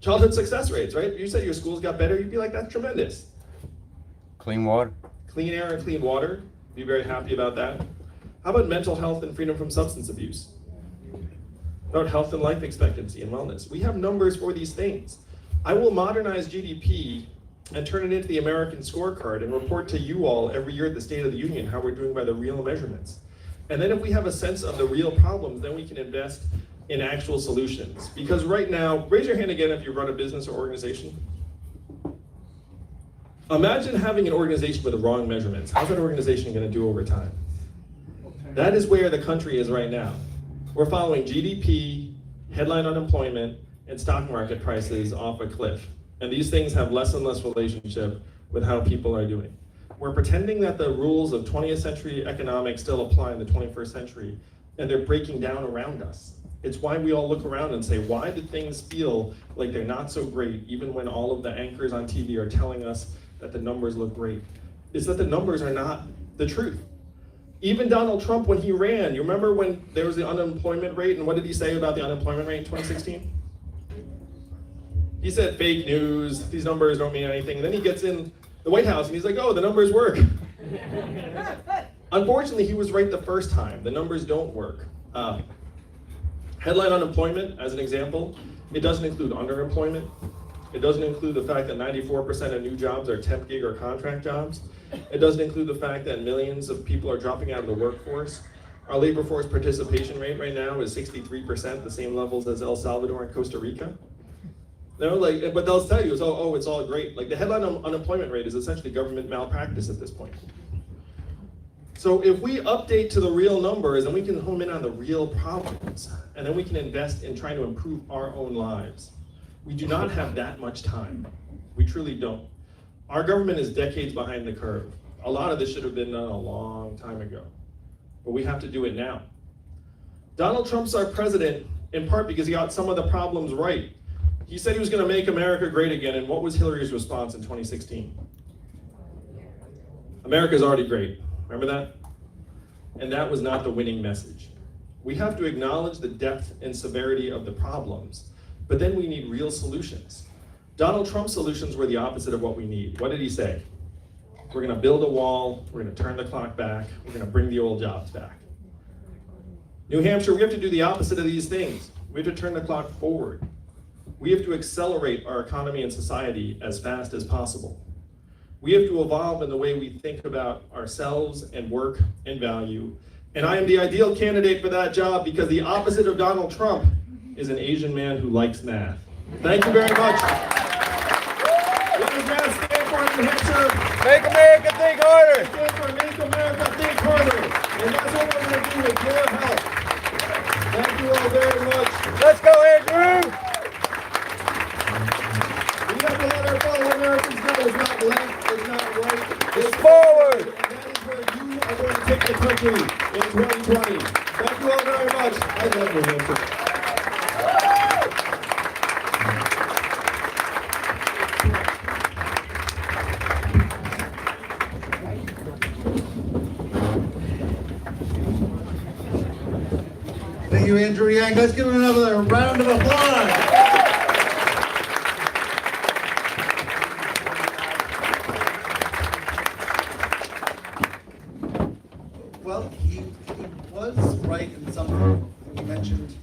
Childhood success rates, right? You said your schools got better, you'd be like, that's tremendous. Clean water. Clean air and clean water, be very happy about that. How about mental health and freedom from substance abuse? About health and life expectancy and wellness. We have numbers for these things. I will modernize GDP and turn it into the American scorecard and report to you all every year at the State of the Union how we're doing by the real measurements. And then if we have a sense of the real problems, then we can invest in actual solutions. Because right now, raise your hand again if you run a business or organization. Imagine having an organization with the wrong measurements. How's that organization going to do over time? That is where the country is right now. We're following GDP, headline unemployment, and stock market prices off a cliff. And these things have less and less relationship with how people are doing. We're pretending that the rules of 20th century economics still apply in the 21st century, and they're breaking down around us. It's why we all look around and say, why do things feel like they're not so great, even when all of the anchors on TV are telling us that the numbers look great? It's that the numbers are not the truth. Even Donald Trump, when he ran, you remember when there was the unemployment rate, and what did he say about the unemployment rate in 2016? He said fake news, these numbers don't mean anything. And then he gets in the White House and he's like, oh, the numbers work. Unfortunately, he was right the first time. The numbers don't work. Headline unemployment, as an example, it doesn't include underemployment. It doesn't include the fact that 94% of new jobs are temp gig or contract jobs. It doesn't include the fact that millions of people are dropping out of the workforce. Our labor force participation rate right now is 63%, the same levels as El Salvador and Costa Rica. But they'll tell you, it's all great. Like the headline unemployment rate is essentially government malpractice at this point. So if we update to the real numbers, and we can home in on the real problems, and then we can invest in trying to improve our own lives. We do not have that much time. We truly don't. Our government is decades behind the curve. A lot of this should have been done a long time ago, but we have to do it now. Donald Trump's our president in part because he got some of the problems right. He said he was going to make America great again, and what was Hillary's response in 2016? America's already great. Remember that? And that was not the winning message. We have to acknowledge the depth and severity of the problems, but then we need real solutions. Donald Trump's solutions were the opposite of what we need. What did he say? We're going to build a wall, we're going to turn the clock back, we're going to bring the old jobs back. New Hampshire, we have to do the opposite of these things. We have to turn the clock forward. We have to accelerate our economy and society as fast as possible. We have to evolve in the way we think about ourselves and work and value. And I am the ideal candidate for that job because the opposite of Donald Trump is an Asian man who likes math. Thank you very much. What does math stand for in New Hampshire? Make America think harder. It stands for Make America Think Harder. And that's what we're going to do with your help. Thank you all very much. Let's go, Andrew. We have to let our fellow Americans know it's not left, it's not right, it's Forward. And that is where you are going to take the country in 2020. Thank you all very much. I love New Hampshire. Thank you, Andrew Yang. Let's give him another round of applause. Well, he was right in some when he mentioned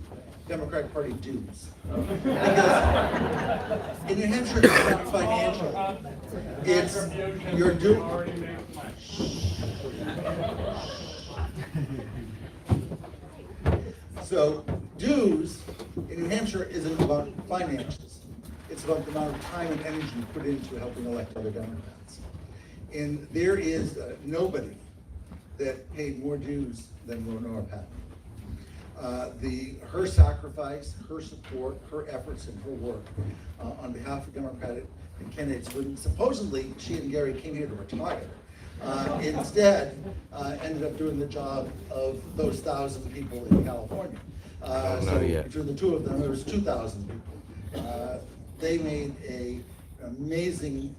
Democratic Party dues. Because in New Hampshire, it's not financial. It's your due. So dues in New Hampshire isn't about finances. It's about the amount of time and energy you put into helping elect other Democrats. And there is nobody that paid more dues than Lenora Patton. Her sacrifice, her support, her efforts, and her work on behalf of Democratic candidates, when supposedly she and Gary came here to retire, instead ended up doing the job of those 1,000 people in California. So between the two of them, there was 2,000 people. They made an amazing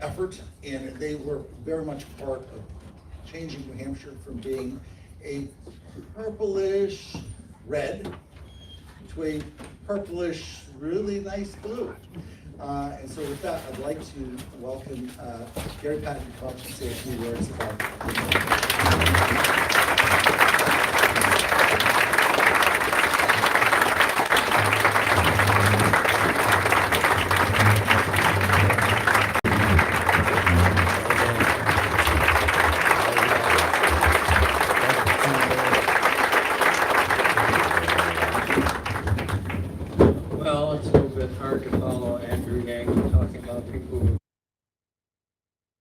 effort, and they were very much part of changing New Hampshire from being a purplish red to a purplish, really nice blue. And so with that, I'd like to welcome Gary Patton to come up and say a few words about Well, it's a little bit hard to follow Andrew Yang talking about people who